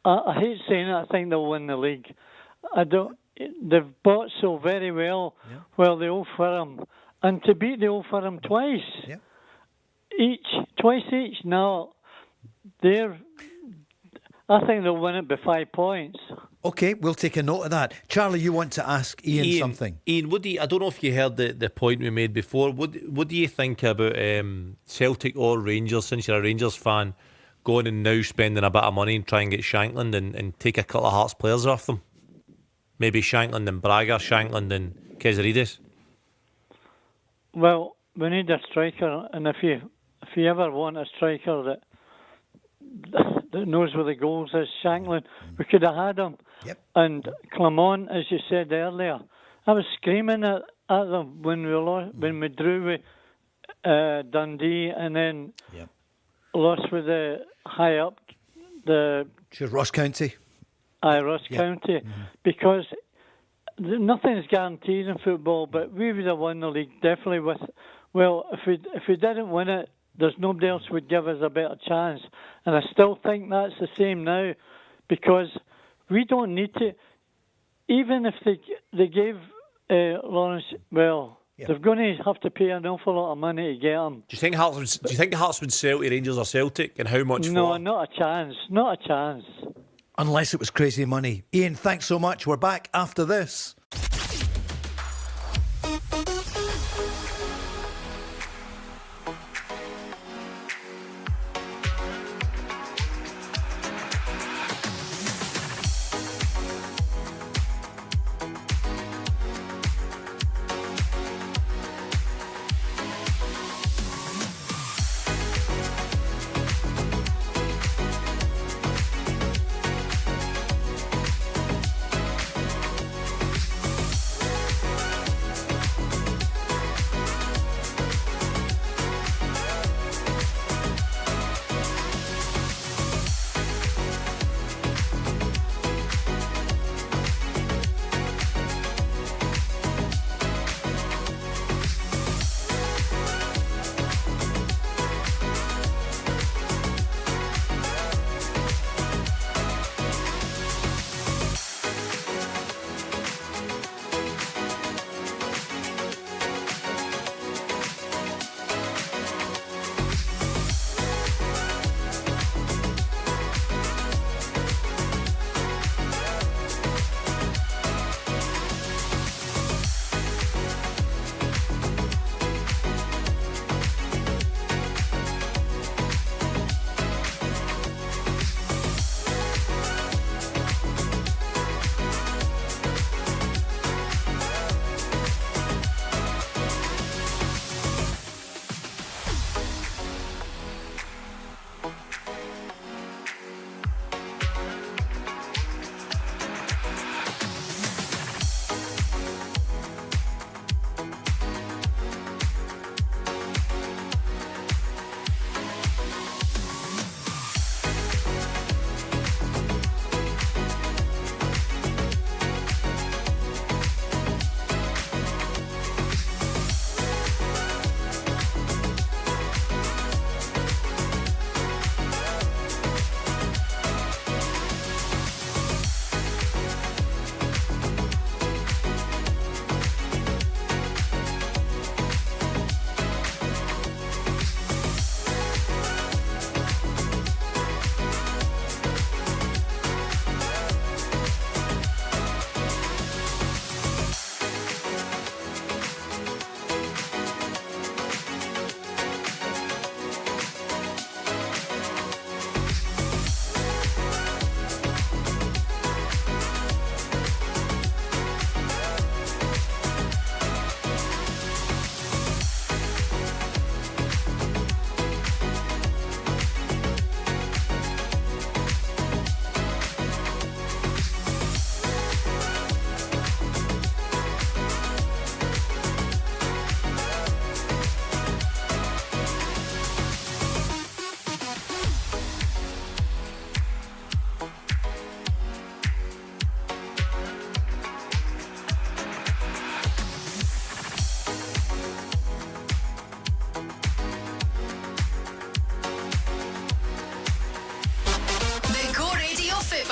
I hate saying it, I think they'll win the league. They've bought so very well, the Old Firm, and to beat the Old Firm twice, twice each. Now, I think they'll win it by 5 points. Okay, we'll take a note of that. Charlie, you want to ask Ian something? Ian, I don't know if you heard the point we made before. What do you think about Celtic or Rangers, since you're a Rangers fan, going and now spending a bit of money and try and get Shankland and take a couple of Hearts players off them? Maybe Shankland and Braga, Shankland and Kesarides? Well, we need a striker, and if you ever want a striker that knows where the goals is, Shankland, we could have had him. And Clement, as you said earlier, I was screaming at them when we drew with Dundee and then lost with the high up Ross County. Ross County, because nothing's guaranteed in football, but we would have won the league definitely with. Well, if we didn't win it, there's nobody else would give us a better chance, and I still think that's the same now, because we don't need to. Even if they gave Lawrence, they're going to have to pay an awful lot of money to get him. Do you think Hearts would sell to Rangers or Celtic, and how much? No, for? not a chance. Not a chance. Unless it was crazy money. Ian, thanks so much. We're back after this.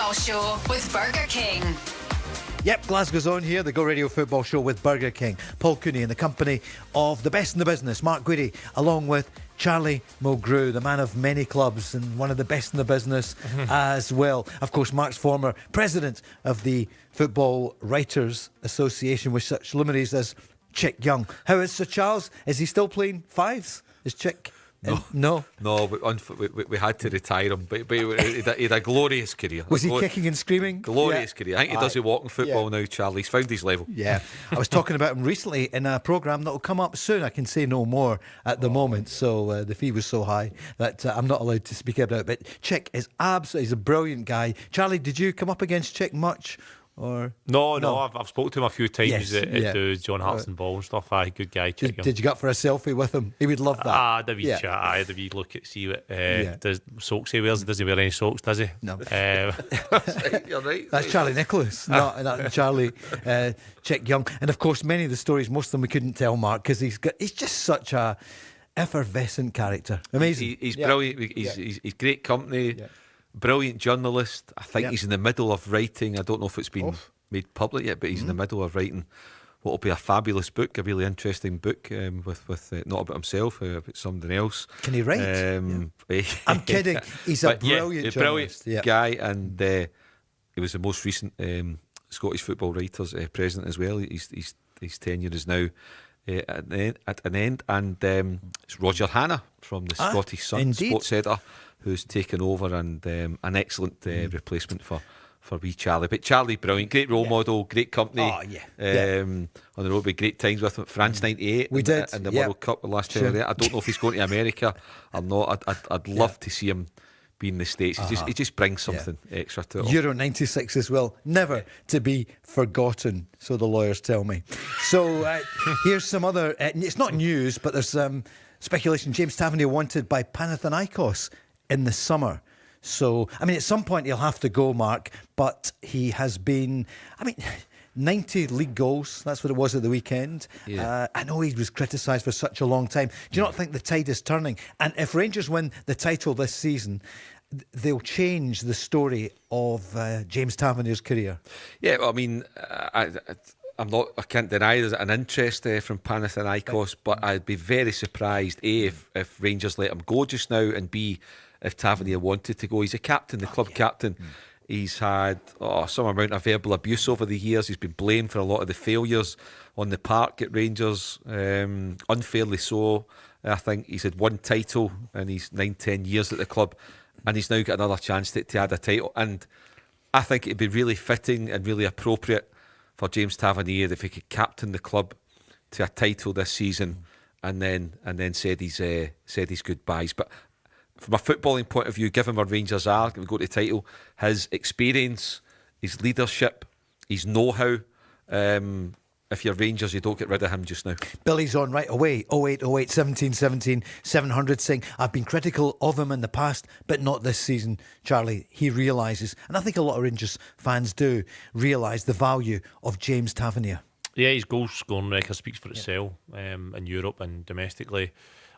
Football Show with Burger King. Yep, Glasgow's on here, the Go Radio Football Show with Burger King. Paul Cooney in the company of the best in the business, Mark Guidi, along with Charlie Mulgrew, the man of many clubs and one of the best in the business as well. Of course, Mark's former president of the Football Writers Association with such luminaries as Chick Young. How is Sir Charles? Is he still playing fives? Is Chick... No, we had to retire him, but he had a glorious career. Was he kicking and screaming? Glorious career. I think he does the walking football now, Charlie. He's found his level. Yeah, I was talking about him recently in a programme that will come up soon. I can say no more at the moment, so the fee was so high that I'm not allowed to speak about it. But Chick is absolutely, he's a brilliant guy. Charlie, did you come up against Chick much? Or No, I've spoken to him a few times at the John Hartson Ball and stuff. Aye, good guy. Did you go up for a selfie with him? He would love that. The wee chat. Aye, the wee look at see what does socks he wears. Does he wear any socks? Does he? No. You're right. That's Charlie Nicholas, not Charlie Chick Young. And of course, many of the stories, most of them we couldn't tell Mark because he's just such a effervescent character. Amazing. He's brilliant. He's great company. Yeah. Brilliant journalist. I think he's in the middle of writing. I don't know if it's been made public yet, but he's in the middle of writing what will be a fabulous book, a really interesting book with not about himself, about something else. Can he write? I'm kidding. He's a brilliant journalist. Brilliant guy, and he was the most recent Scottish Football Writers president as well. His tenure is now at an end, and it's Roger Hanna from the Scottish Sun Sports Editor who's taken over, and an excellent replacement for wee Charlie. But Charlie, brilliant, great role model, great company. On the road, with great times with him. France '98. We did in the World Cup the last time there. I don't know if he's going to America or not. I'd love to see him be in the States. He just brings something extra to it. Euro '96 as well, never to be forgotten, so the lawyers tell me. So here's some other. It's not news, but there's speculation. James Tavernier wanted by Panathinaikos in the summer. So, I mean, at some point he'll have to go, Mark, but he has been, 90 league goals, that's what it was at the weekend. I know he was criticised for such a long time. Do you not think the tide is turning? And if Rangers win the title this season, they'll change the story of James Tavernier's career. Yeah, well, I mean, I can't deny there's an interest from Panathinaikos, but I'd be very surprised, A, if Rangers let him go just now, and B, if Tavernier wanted to go. He's a captain, the club captain. He's had some amount of verbal abuse over the years. He's been blamed for a lot of the failures on the park at Rangers, unfairly so. I think he's had one title in his 9-10 years at the club, and he's now got another chance to add a title. And I think it'd be really fitting and really appropriate for James Tavernier if he could captain the club to a title this season, and then said his goodbyes. But from a footballing point of view, given where Rangers are, we go to the title, his experience, his leadership, his know-how. If you're Rangers, you don't get rid of him just now. Billy's on right away, 08, 17, 700, saying, I've been critical of him in the past, but not this season. Charlie, he realises, and I think a lot of Rangers fans do, realise the value of James Tavernier. Yeah, his goal scoring record speaks for itself in Europe and domestically.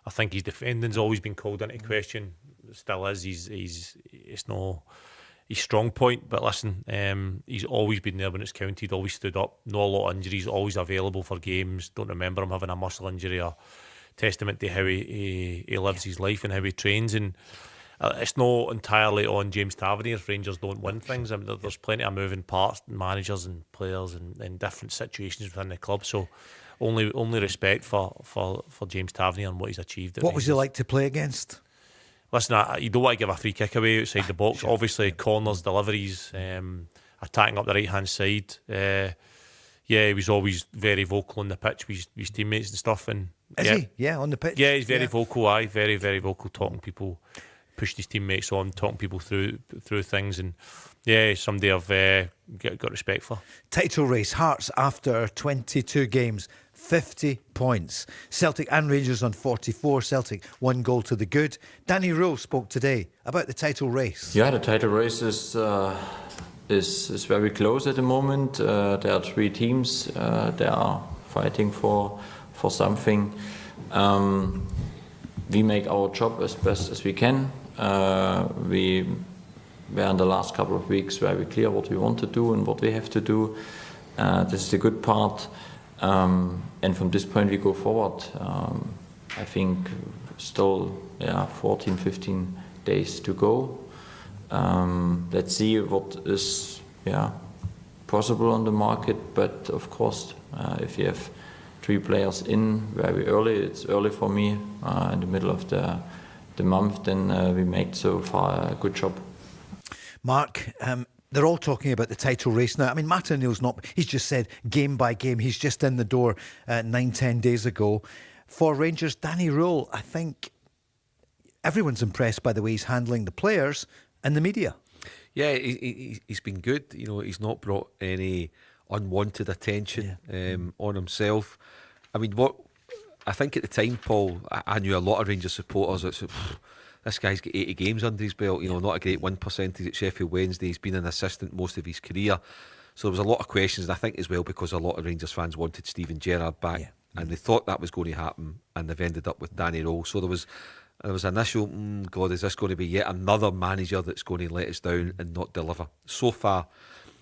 I think his defending's always been called into question. Still is. It's no his strong point, but listen, he's always been there when it's counted, always stood up, not a lot of injuries, always available for games. Don't remember him having a muscle injury, or testament to how he lives his life and how he trains. And it's not entirely on James Tavernier if Rangers don't win things. I mean, there's plenty of moving parts, managers and players and different situations within the club. So only respect for James Tavernier and what he's achieved. What was he like to play against? Listen, you don't want to give a free kick away outside the box. Obviously, corners, deliveries, attacking up the right-hand side. He was always very vocal on the pitch with his teammates and stuff. And Is he? Yeah, on the pitch. Yeah, he's very vocal. Very, very vocal, talking people, pushing his teammates on, talking people through things. And somebody I've got respect for. Title race, Hearts after 22 games. 50 points. Celtic and Rangers on 44. Celtic 1 goal to the good. Danny Röhl spoke today about the title race. Yeah, the title race is very close at the moment. There are 3 teams. They are fighting for something. We make our job as best as we can. We were in the last couple of weeks very clear what we want to do and what we have to do. This is the good part. And from this point we go forward. I think still 14, 15 days to go. Let's see what is possible on the market. But of course, if you have 3 players in very early, it's early for me, in the middle of the month, then we made so far a good job. Mark, they're all talking about the title race now. I mean, Martin O'Neill's not, he's just said game by game. He's just in the door 9-10 days ago. For Rangers, Danny Röhl, I think everyone's impressed by the way he's handling the players and the media. Yeah, he's been good. You know, he's not brought any unwanted attention on himself. I mean, what I think at the time, Paul, I knew a lot of Rangers supporters that said, this guy's got 80 games under his belt, you know, not a great win percentage at Sheffield Wednesday. He's been an assistant most of his career. So there was a lot of questions, and I think as well because a lot of Rangers fans wanted Steven Gerrard back, and they thought that was going to happen, and they've ended up with Danny Röhl. So there was initial, God, is this going to be yet another manager that's going to let us down and not deliver? So far,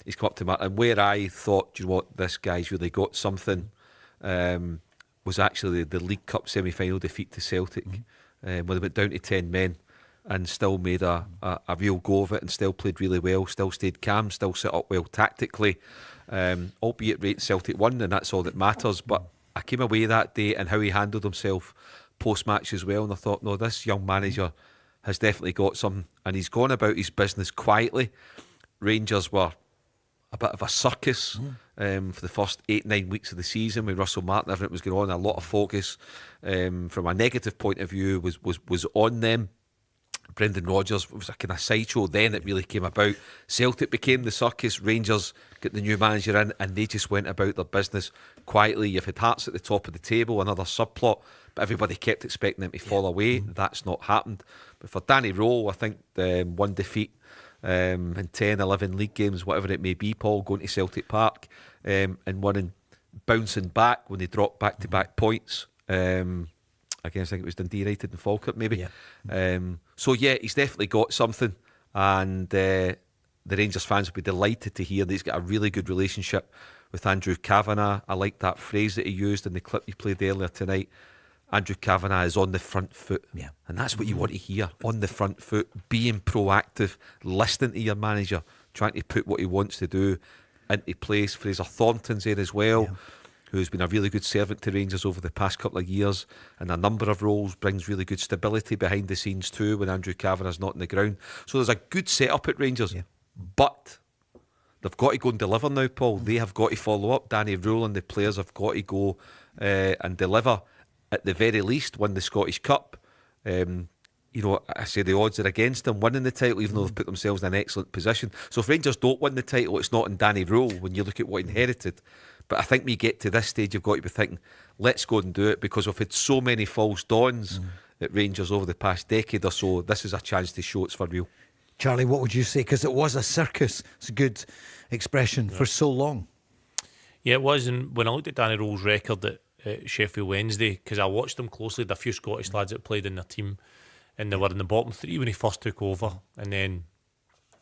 he's come up to Mark. And where I thought, do you know what, this guy's really got something, was actually the League Cup semi-final defeat to Celtic, where they went down to 10 men and still made a real go of it and still played really well, still stayed calm, still set up well tactically, albeit Celtic won, and that's all that matters. But I came away that day and how he handled himself post-match as well, and I thought, no, this young manager has definitely got something, and he's gone about his business quietly. Rangers were a bit of a circus for the first 8-9 weeks of the season when Russell Martin, everything was going on. A lot of focus from a negative point of view was on them. Brendan Rodgers was a kind of sideshow then. It really came about. Celtic became the circus. Rangers got the new manager in and they just went about their business quietly. You've had Hearts at the top of the table, another subplot, but everybody kept expecting them to fall away. That's not happened. But for Danny Röhl, I think one defeat in 10, 11 league games, whatever it may be, Paul, going to Celtic Park and winning, bouncing back when they dropped back-to-back points. Again, I think it was Dundee United and Falkirk maybe. So yeah, he's definitely got something, and the Rangers fans will be delighted to hear that he's got a really good relationship with Andrew Kavanagh. I like that phrase that he used in the clip he played earlier tonight. Andrew Kavanagh is on the front foot, and that's what you want to hear, on the front foot, being proactive, listening to your manager, trying to put what he wants to do into place. Fraser Thornton's there as well, who's been a really good servant to Rangers over the past couple of years in a number of roles, brings really good stability behind the scenes too when Andrew Kavanagh's not in the ground. So there's a good setup at Rangers, but they've got to go and deliver now, Paul. They have got to follow up. Danny Röhl and the players have got to go and deliver. At the very least, win the Scottish Cup. You know, I say the odds are against them winning the title, even though they've put themselves in an excellent position. So if Rangers don't win the title, it's not in Danny Röhl when you look at what he inherited. But I think when you get to this stage, you've got to be thinking, let's go and do it, because we've had so many false dawns at Rangers over the past decade or so. This is a chance to show it's for real. Charlie, what would you say? Because it was a circus, it's a good expression, for so long. Yeah, it was. And when I looked at Danny Röhl's record at Sheffield Wednesday, because I watched them closely, the few Scottish lads that played in their team, and they were in the bottom 3 when he first took over, and then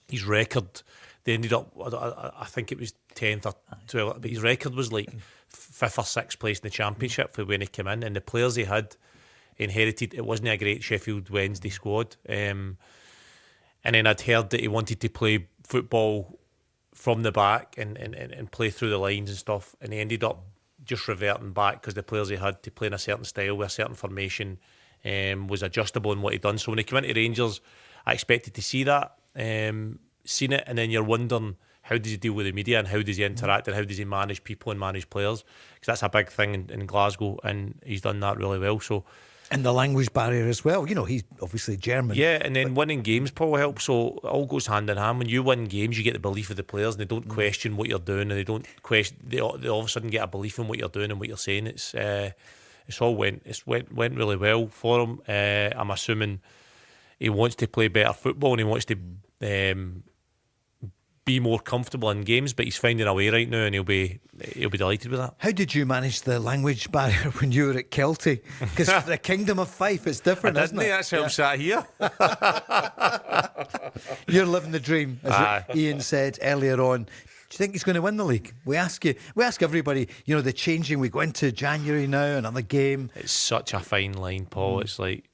his record, they ended up, I think it was 10th or 12th, but his record was like 5th or 6th place in the Championship for when he came in, and the players he had inherited, it wasn't a great Sheffield Wednesday squad. And then I'd heard that he wanted to play football from the back and play through the lines and stuff, and he ended up just reverting back because the players he had to play in a certain style with a certain formation was adjustable in what he'd done. So when he came into Rangers, I expected to see that, seen it, and then you're wondering, how does he deal with the media and how does he interact and how does he manage people and manage players? Because that's a big thing in Glasgow, and he's done that really well. So, and the language barrier as well. You know, he's obviously German. Yeah, and then winning games, Paul, helps. So it all goes hand in hand. When you win games, you get the belief of the players, and they don't question what you're doing, and they don't question. They all of a sudden get a belief in what you're doing and what you're saying. It's went really well for him. I'm assuming he wants to play better football, and he wants to be more comfortable in games, but he's finding a way right now, and he'll be delighted with that. How did you manage the language barrier when you were at Kelty? Because for the Kingdom of Fife, it's different, isn't it? That's how I'm sat here. You're living the dream, as Ian said earlier on. Do you think he's going to win the league? We ask everybody, the changing, we go into January now, another game. It's such a fine line, Paul. It's like,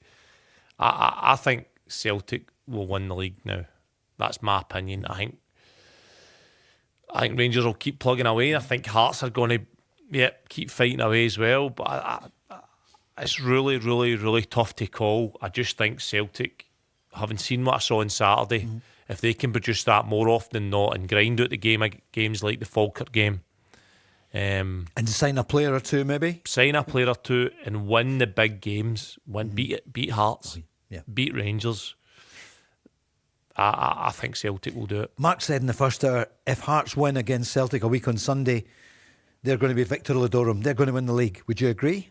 I think Celtic will win the league now. That's my opinion. I think Rangers will keep plugging away. I think Hearts are going to keep fighting away as well. But it's really, really, really tough to call. I just think Celtic, having seen what I saw on Saturday, if they can produce that more often than not and grind out the games like the Falkirk game. And sign a player or two, maybe? Sign a player or two and win the big games. Beat Hearts, beat Rangers. I think Celtic will do it. Mark said in the first hour, if Hearts win against Celtic a week on Sunday, they're going to be Victor Ladorum. They're going to win the league. Would you agree?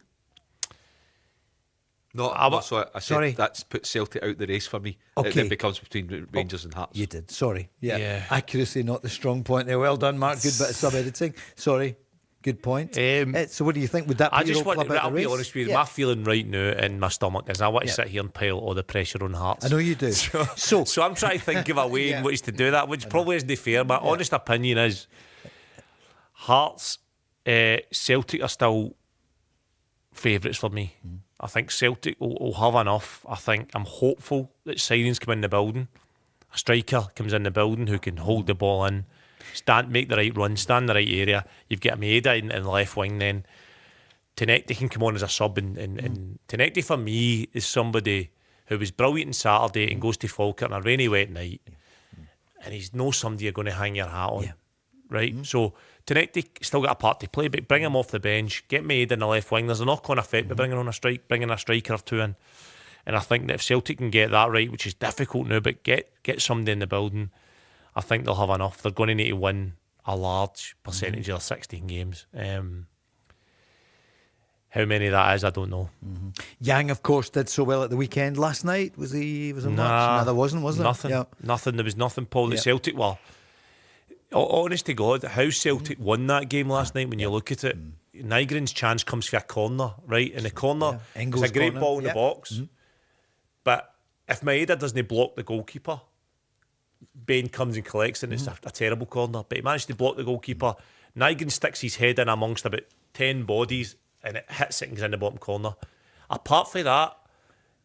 No, I said that's put Celtic out the race for me. Okay. It becomes between Rangers and Hearts. You did, sorry. Yeah. Accuracy, not the strong point there. Well done, Mark. Good bit of sub-editing. Sorry. Good point. So what do you think? Would that be your club out the race? I'll be honest with you. My feeling right now in my stomach is I want to sit here and pile all the pressure on Hearts. I know you do. So I'm trying to think of a way in which to do that, which probably isn't fair. My honest opinion is Hearts, Celtic are still favourites for me. I think Celtic will have enough. I'm hopeful that signings come in the building. A striker comes in the building who can hold the ball in, make the right run, stand in the right area. You've got Maeda in the left wing then. Tenecti can come on as a sub, and Tenecti for me is somebody who was brilliant on Saturday and goes to Falkirk on a rainy wet night, and he's no somebody you're going to hang your hat on, right? So Tenecti still got a part to play, but bring him off the bench, get Maeda in the left wing. There's a knock-on effect by bringing a striker or two in, and I think that if Celtic can get that right, which is difficult now, but get somebody in the building, I think they'll have enough. They're going to need to win a large percentage of their 16 games. How many that is, I don't know. Yang, of course, did so well at the weekend last night. Was he? Was it much? No, there wasn't, was there? Nothing. There was nothing, Paul. The Celtic, honest to God, how Celtic won that game last night, when you look at it, Nygren's chance comes for a corner, right? In the corner, it's a great ball in the box. But if Maeda doesn't block the goalkeeper, Bain comes and collects it, and it's a terrible corner. But he managed to block the goalkeeper. Nygren sticks his head in amongst about 10 bodies, and it hits it and goes in the bottom corner. Apart from that,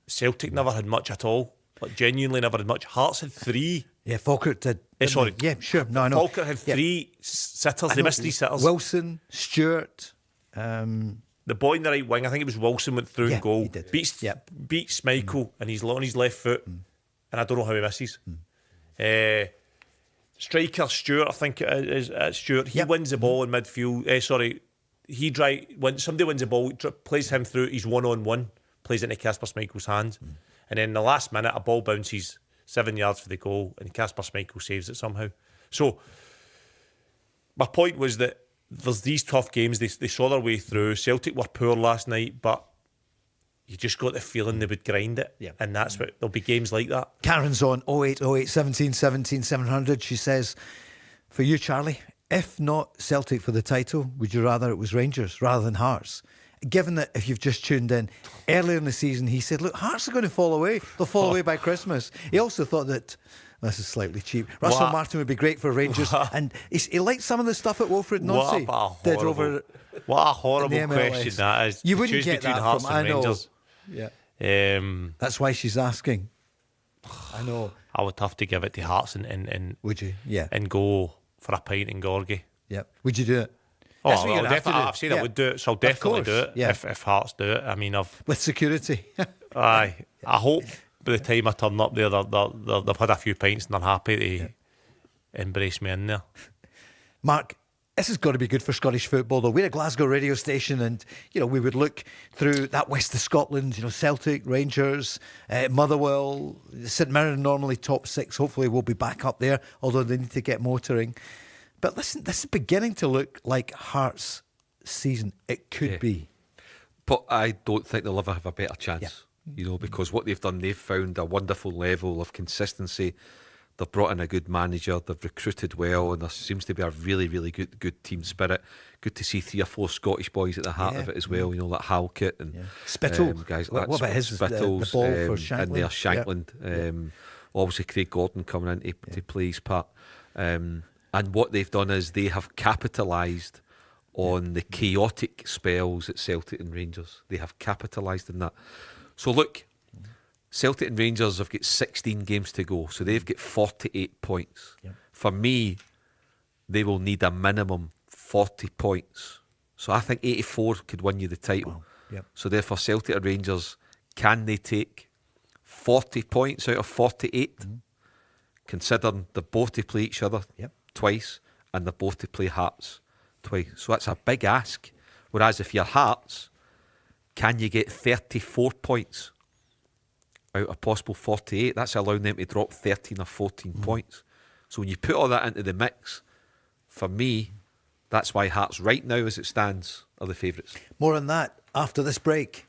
Celtic never had much at all. Genuinely never had much. Hearts had 3. Yeah, Falkirk did. Sorry. Yeah, sure. No, I know. Falkirk had 3 sitters. They missed 3 sitters. Wilson, Stewart. The boy in the right wing, I think it was Wilson, went through and goal. He did. Beat Schmeichel, and he's on his left foot, and I don't know how he misses. Striker Stewart, I think it is Stewart. He wins the ball in midfield. When somebody wins the ball, plays him through. He's 1-on-1, plays into Kasper Schmeichel's hands, and then in the last minute, a ball bounces 7 yards for the goal, and Kasper Schmeichel saves it somehow. So my point was that there's these tough games. They saw their way through. Celtic were poor last night, but you just got the feeling they would grind it, and that's what there'll be games like that. Karen's on 0808 17 17 700. She says, for you, Charlie, if not Celtic for the title, would you rather it was Rangers rather than Hearts? Given that, if you've just tuned in, earlier in the season he said, look, Hearts are going to fall away. They'll fall away by Christmas. He also thought that, this is slightly cheap, Russell Martin would be great for Rangers, and he liked some of the stuff that Wilfred Nancy did over. What a horrible question that is. You wouldn't get that Hearts from, and I know. Rangers. Yeah. That's why she's asking. I know. I would have to give it to Hearts and would you? Yeah. And go for a pint in Gorgie. Yep. Would you do it? Oh, I've said I would do it, so I'll definitely do it if Hearts do it. I mean, with security. I hope by the time I turn up there, they've had a few pints and they're happy to embrace me in there. Mark, this has got to be good for Scottish football, though. We're a Glasgow radio station, and we would look through that west of Scotland. Celtic, Rangers, Motherwell, St Mirren normally top 6. Hopefully, we'll be back up there, although they need to get motoring. But listen, this is beginning to look like Hearts' season. It could be, but I don't think they'll ever have a better chance. Because what they've done, they've found a wonderful level of consistency. They've brought in a good manager. They've recruited well, and there seems to be a really, really good team spirit. Good to see 3 or 4 Scottish boys at the heart of it as well. You know, like Halkett and Spittle. Guys what like about his Spittles, the ball for Shankland? and there Shankland. Obviously, Craig Gordon coming in to play his part. And what they've done is they have capitalised on the chaotic spells at Celtic and Rangers. They have capitalised on that. So look, Celtic and Rangers have got 16 games to go, so they've got 48 points. For me, they will need a minimum 40 points. So I think 84 could win you the title. So therefore, Celtic and Rangers, can they take 40 points out of 48? Considering they're both to play each other twice, and they're both to play Hearts twice. So that's a big ask. Whereas if you're Hearts, can you get 34 points out of possible 48? That's allowing them to drop 13 or 14 points. So when you put all that into the mix, for me, that's why Hearts right now as it stands are the favourites. More on that after this break.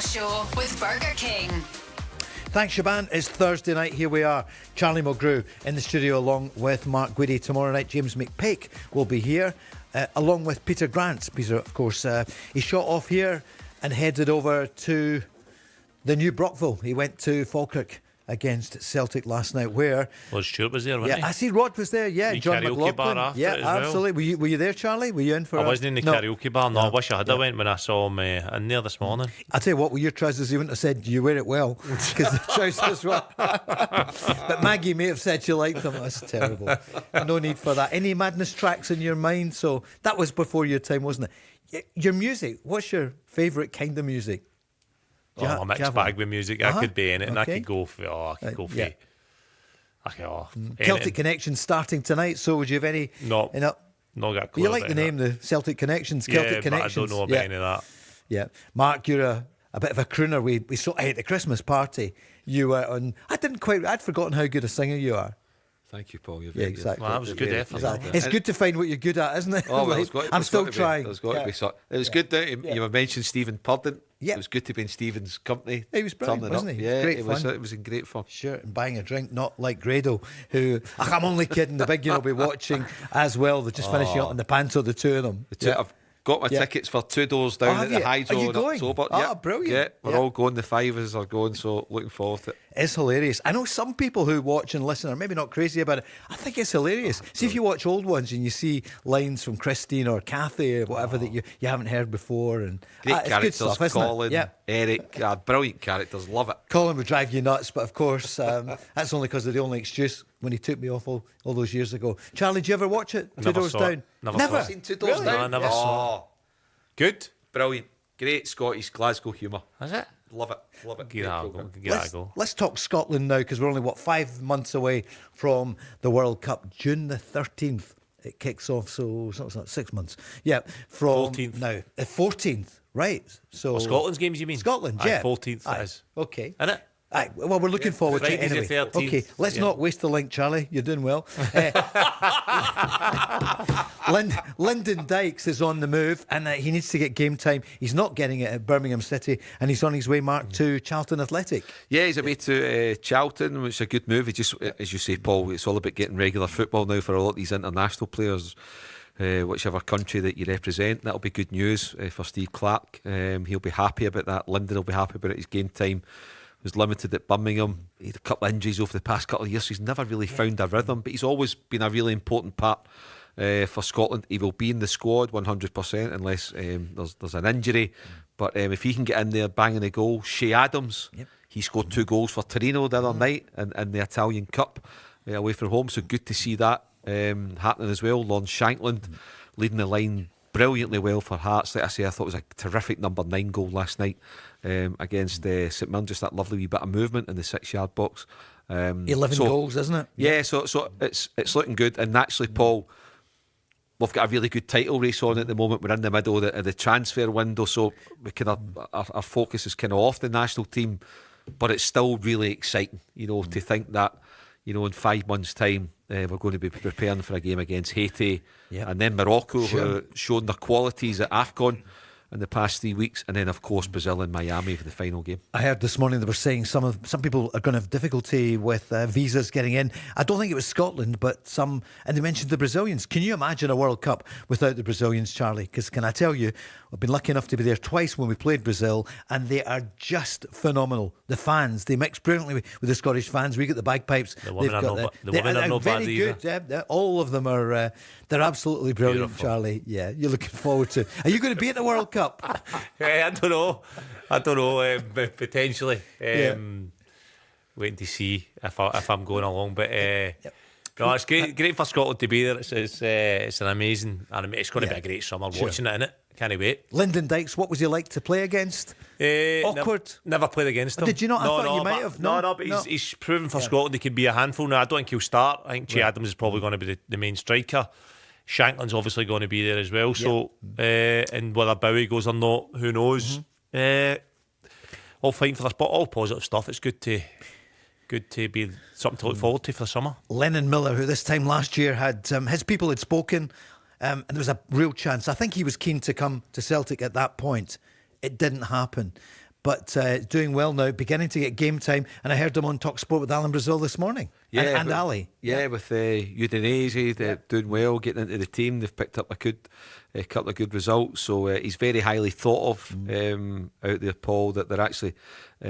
Show with Burger King. Thanks, Shaban. It's Thursday night. Here we are. Charlie Mulgrew in the studio along with Mark Guidi. Tomorrow night, James McPake will be here along with Peter Grant. Peter, of course, he shot off here and headed over to the new Brockville. He went to Falkirk against Celtic last night, where Rod Stewart was there, wasn't he? I see Rod was there. Yeah, The John karaoke bar McLaughlin. after Yeah, it as well. absolutely. Were you there, Charlie? Were you in for? I wasn't in the karaoke bar. No, I wish I had. I went when I saw him in there this morning. I tell you what, with your trousers, he wouldn't have said you wear it well because the trousers were. But Maggie may have said she liked them. That's terrible. No need for that. Any Madness tracks in your mind? So that was before your time, wasn't it? Your music. What's your favourite kind of music? I'm a mixed bag with music. I could be in it, and I could go for. Celtic Connections starting tonight. So would you have any? No, not got a clue. You like the name, the Celtic Connections, Celtic Connections. But I don't know about any of that. Yeah, Mark, you're a bit of a crooner. We saw at the Christmas party. You were on. I'd forgotten how good a singer you are. Thank you, Paul. You're very exactly. Well, that was a good effort. Exactly. It's good to find what you're good at, isn't it? Oh, well, I'm still trying. There's got to be something. It was good that you mentioned Stephen Purden. Yeah. It was good to be in Stephen's company. He was brilliant, wasn't he? Yeah, great it fun. was in great fun. Sure, and buying a drink, not like Grado, who I'm only kidding. The big will be watching as well. They're just finishing up in the Panto, the two of them. I've got my tickets for 2 doors down at the Hydro in October. Brilliant. Yeah, we're all going. The Fivers are going, so looking forward to it. It's hilarious. I know some people who watch and listen are maybe not crazy about it. I think it's hilarious. See, if you watch old ones and you see lines from Christine or Kathy or whatever that you haven't heard before. And great characters, it's good stuff, isn't Colin, it? Eric, brilliant characters, love it. Colin would drive you nuts, but of course, that's only because of the only excuse when he took me off all those years ago. Charlie, did you ever watch it? Two Doors Down? Never seen 2 Doors Down? Down? No, I never saw it. Good? Brilliant. Great Scottish Glasgow humour. Is it? Love it. Give that a go. Let's talk Scotland now, because we're only, 5 months away from the World Cup. June the 13th it kicks off, so it's not 6 months. Yeah, from 14th. now. 14th, right. So Scotland's games, you mean? Scotland, yeah. 14th it is. Okay. Isn't it? Aye, well, we're looking forward to it Friday's anyway. the 13th. Okay, let's not waste the link, Charlie. You're doing well. Lyndon Dykes is on the move, and he needs to get game time. He's not getting it at Birmingham City, and he's on his way, Mark, to Charlton Athletic. Yeah, he's away to Charlton, which is a good move. He just, as you say, Paul, it's all about getting regular football now for a lot of these international players. Whichever country that you represent, that'll be good news for Steve Clarke. He'll be happy about that. Lyndon will be happy about it. His game time was limited at Birmingham. He had a couple of injuries over the past couple of years, so he's never really found a rhythm, but he's always been a really important part for Scotland. He will be in the squad 100% unless there's an injury, but if he can get in there banging a goal. Shea Adams, he scored 2 goals for Torino the other night in the Italian Cup away from home, so good to see that happening as well. Lon Shankland leading the line brilliantly well for Hearts. Like I say, I thought it was a terrific number 9 goal last night against St Mirren. Just that lovely wee bit of movement in the 6-yard box. 11 goals, isn't it? Yeah, so it's looking good. And naturally, Paul, we've got a really good title race on at the moment. We're in the middle of the transfer window, so we our focus is kind of off the national team, but it's still really exciting, to think that, in 5 months' time, we're going to be preparing for a game against Haiti and then Morocco, who are showing their qualities at AFCON in the past 3 weeks, and then of course Brazil and Miami for the final game. I heard this morning they were saying some people are going to have difficulty with visas getting in. I don't think it was Scotland, but some, and they mentioned the Brazilians. Can you imagine a World Cup without the Brazilians, Charlie? Because can I tell you, I've been lucky enough to be there twice when we played Brazil, and they are just phenomenal. The fans, they mix brilliantly with the Scottish fans. We get the bagpipes. The women are no bad either. Good. Yeah, all of them are. They're absolutely brilliant, beautiful. Charlie. Yeah, you're looking forward to. Are you going to be at the World Cup? I don't know. Potentially. Waiting to see if I'm going along. But no, it's great for Scotland to be there. It's an amazing. It's going to be a great summer watching it, innit? Can't wait. Lyndon Dykes, what was he like to play against? Awkward. Never played against him. Did you not? I thought you might have. No, but he's proven for Scotland he can be a handful now. I don't think he'll start. I think Che Adams is probably going to be the main striker. Shankland's obviously going to be there as well. So, and whether Bowie goes or not, who knows? All fighting for this, but all positive stuff. It's good to be something to look forward to for the summer. Lennon Miller, who this time last year had his people had spoken, and there was a real chance. I think he was keen to come to Celtic at that point. It didn't happen. but doing well now, beginning to get game time. And I heard him on Talk Sport with Alan Brazil this morning. And Ali. Yeah, with Udinese, doing well, getting into the team. They've picked up a couple of good results. So he's very highly thought of out there, Paul, that they're actually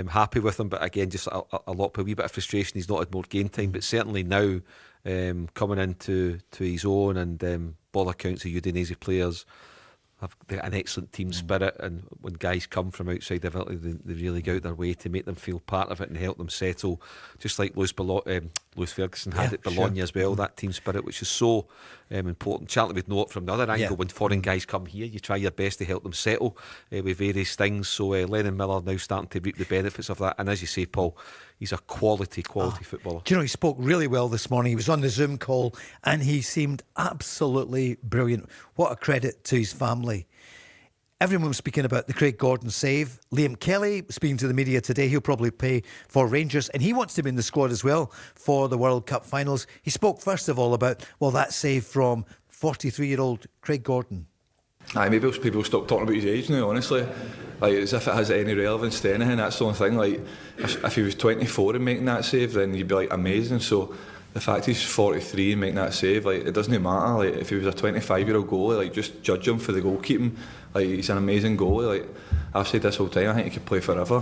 happy with him. But again, just a wee bit of frustration. He's not had more game time. But certainly now, coming into his own, and by all accounts, the Udinese players have an excellent team spirit, and when guys come from outside the village, they really go out their way to make them feel part of it and help them settle, just like Lewis Ferguson had at Bologna as well. That team spirit, which is so important. Charlie would know it from the other angle. When foreign guys come here, you try your best to help them settle with various things. So Lennon Miller now starting to reap the benefits of that, and as you say, Paul, he's a quality footballer. Do you know, he spoke really well this morning. He was on the Zoom call and he seemed absolutely brilliant. What a credit to his family. Everyone was speaking about the Craig Gordon save. Liam Kelly, speaking to the media today, he'll probably play for Rangers, and he wants to be in the squad as well for the World Cup finals. He spoke first of all about, that save from 43-year-old Craig Gordon. Maybe people stop talking about his age now, honestly. Like, as if it has any relevance to anything. That's the only thing. Like, if he was 24 and making that save, then you'd be like, amazing. So the fact he's 43 and making that save, like, it doesn't matter. Like, if he was a 25-year-old goalie, like, just judge him for the goalkeeping. Like, he's an amazing goalie. Like, I've said this whole time, I think he could play forever.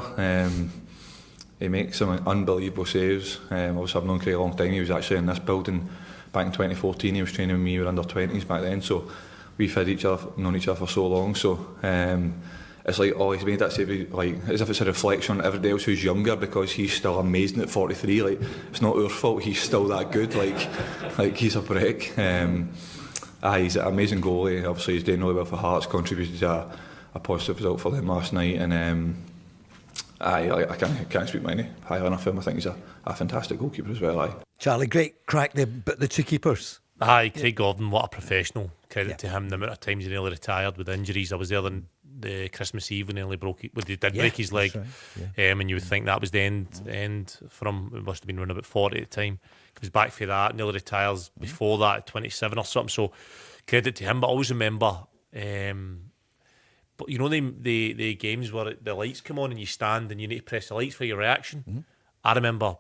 He makes some unbelievable saves. Obviously, I've known Craig a long time. He was actually in this building back in 2014. He was training with me. We were under 20s back then. So we've known each other for so long. So it's like, he's made that save, like, as if it's a reflection on everybody else who's younger, because he's still amazing at 43. Like, it's not our fault, he's still that good. Like he's a brick. He's an amazing goalie. Obviously, he's doing really well for Hearts, contributed to a positive result for them last night. And I can't speak many higher enough of him. I think he's a fantastic goalkeeper as well. Charlie, great crack, the two keepers. Craig Gordon, what a professional. Credit to him, the amount of times he nearly retired with injuries. I was there the Christmas Eve when he nearly break his leg. Right. And you would think that was the end for him. It must have been around about 40 at the time. He was back for that, nearly retires before that at 27 or something. So credit to him. But I always remember, but you know, the games where the lights come on and you stand and you need to press the lights for your reaction. I remember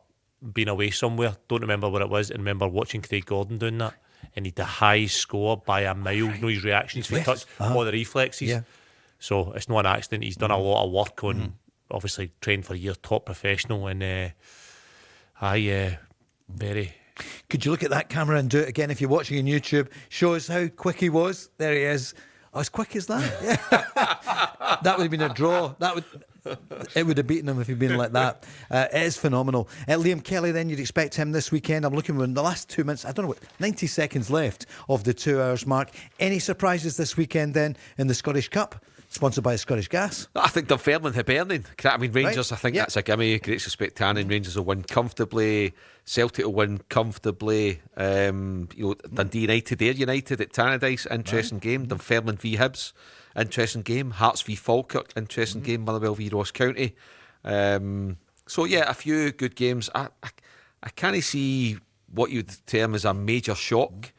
being away somewhere, don't remember where it was, and remember watching Craig Gordon doing that. And he had the highest score by a mile. You know his reactions for touch, all the reflexes. Yeah. So it's not an accident. He's done a lot of work on, obviously trained for a year, top professional, and very. Could you look at that camera and do it again if you're watching on YouTube? Show us how quick he was. There he is. As quick as that? Yeah. That would have been a draw. It would have beaten him if he'd been like that. It is phenomenal. Liam Kelly, then, you'd expect him this weekend. I'm looking in the last 2 minutes, 90 seconds left of the 2 hours mark. Any surprises this weekend then in the Scottish Cup? Sponsored by Scottish Gas. I think Dunfermline, Hibernian. I mean, Rangers, right. I think that's a gimme. Great suspect Annan. Rangers will win comfortably. Celtic will win comfortably. Dundee United, Ayr United at Tannadice, interesting game. Dunfermline v Hibs, interesting game. Hearts v Falkirk, interesting game. Motherwell v Ross County. So yeah, a few good games. I can't see what you'd term as a major shock.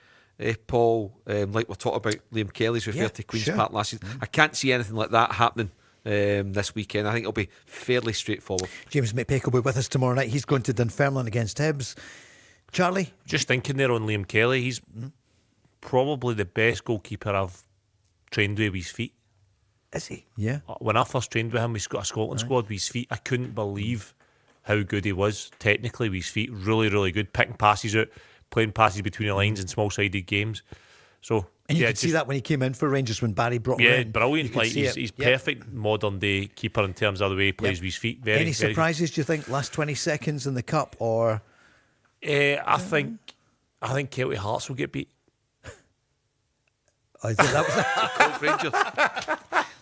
Paul, like we're talking about, Liam Kelly's referred to Queen's Park last season. I can't see anything like that happening this weekend. I think it'll be fairly straightforward. James McPake will be with us tomorrow night. He's going to Dunfermline against Hibs. Charlie? Just thinking there on Liam Kelly, he's probably the best goalkeeper I've trained with his feet. Is he? Yeah. When I first trained with him, we got a Scotland squad with his feet. I couldn't believe how good he was technically with his feet. Really, really good. Picking passes out, playing passes between the lines in small-sided games. So, and you could see that when he came in for Rangers when Barry brought him in. Yeah, brilliant. Like he's perfect modern-day keeper in terms of the way he plays with his feet. Any surprises, do you think, last 20 seconds in the Cup? Or I think Celtic Hearts will get beat. I think that was Rangers.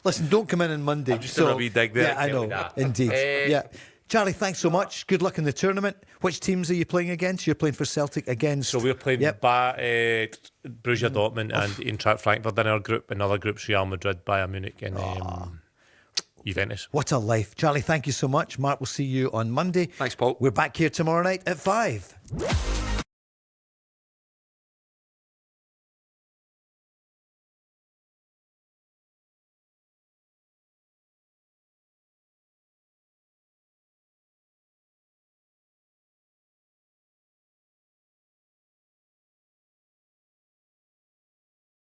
Listen, don't come in on Monday. I'm just a wee dig there. Yeah, I know. Indeed. Yeah. Charlie, thanks so much. Good luck in the tournament. Which teams are you playing against? You're playing for Celtic against... So we're playing Borussia Dortmund and Eintracht Frankfurt in our group. Another group's Real Madrid, Bayern Munich and Juventus. What a life. Charlie, thank you so much. Mark, we'll see you on Monday. Thanks, Paul. We're back here tomorrow night at 5.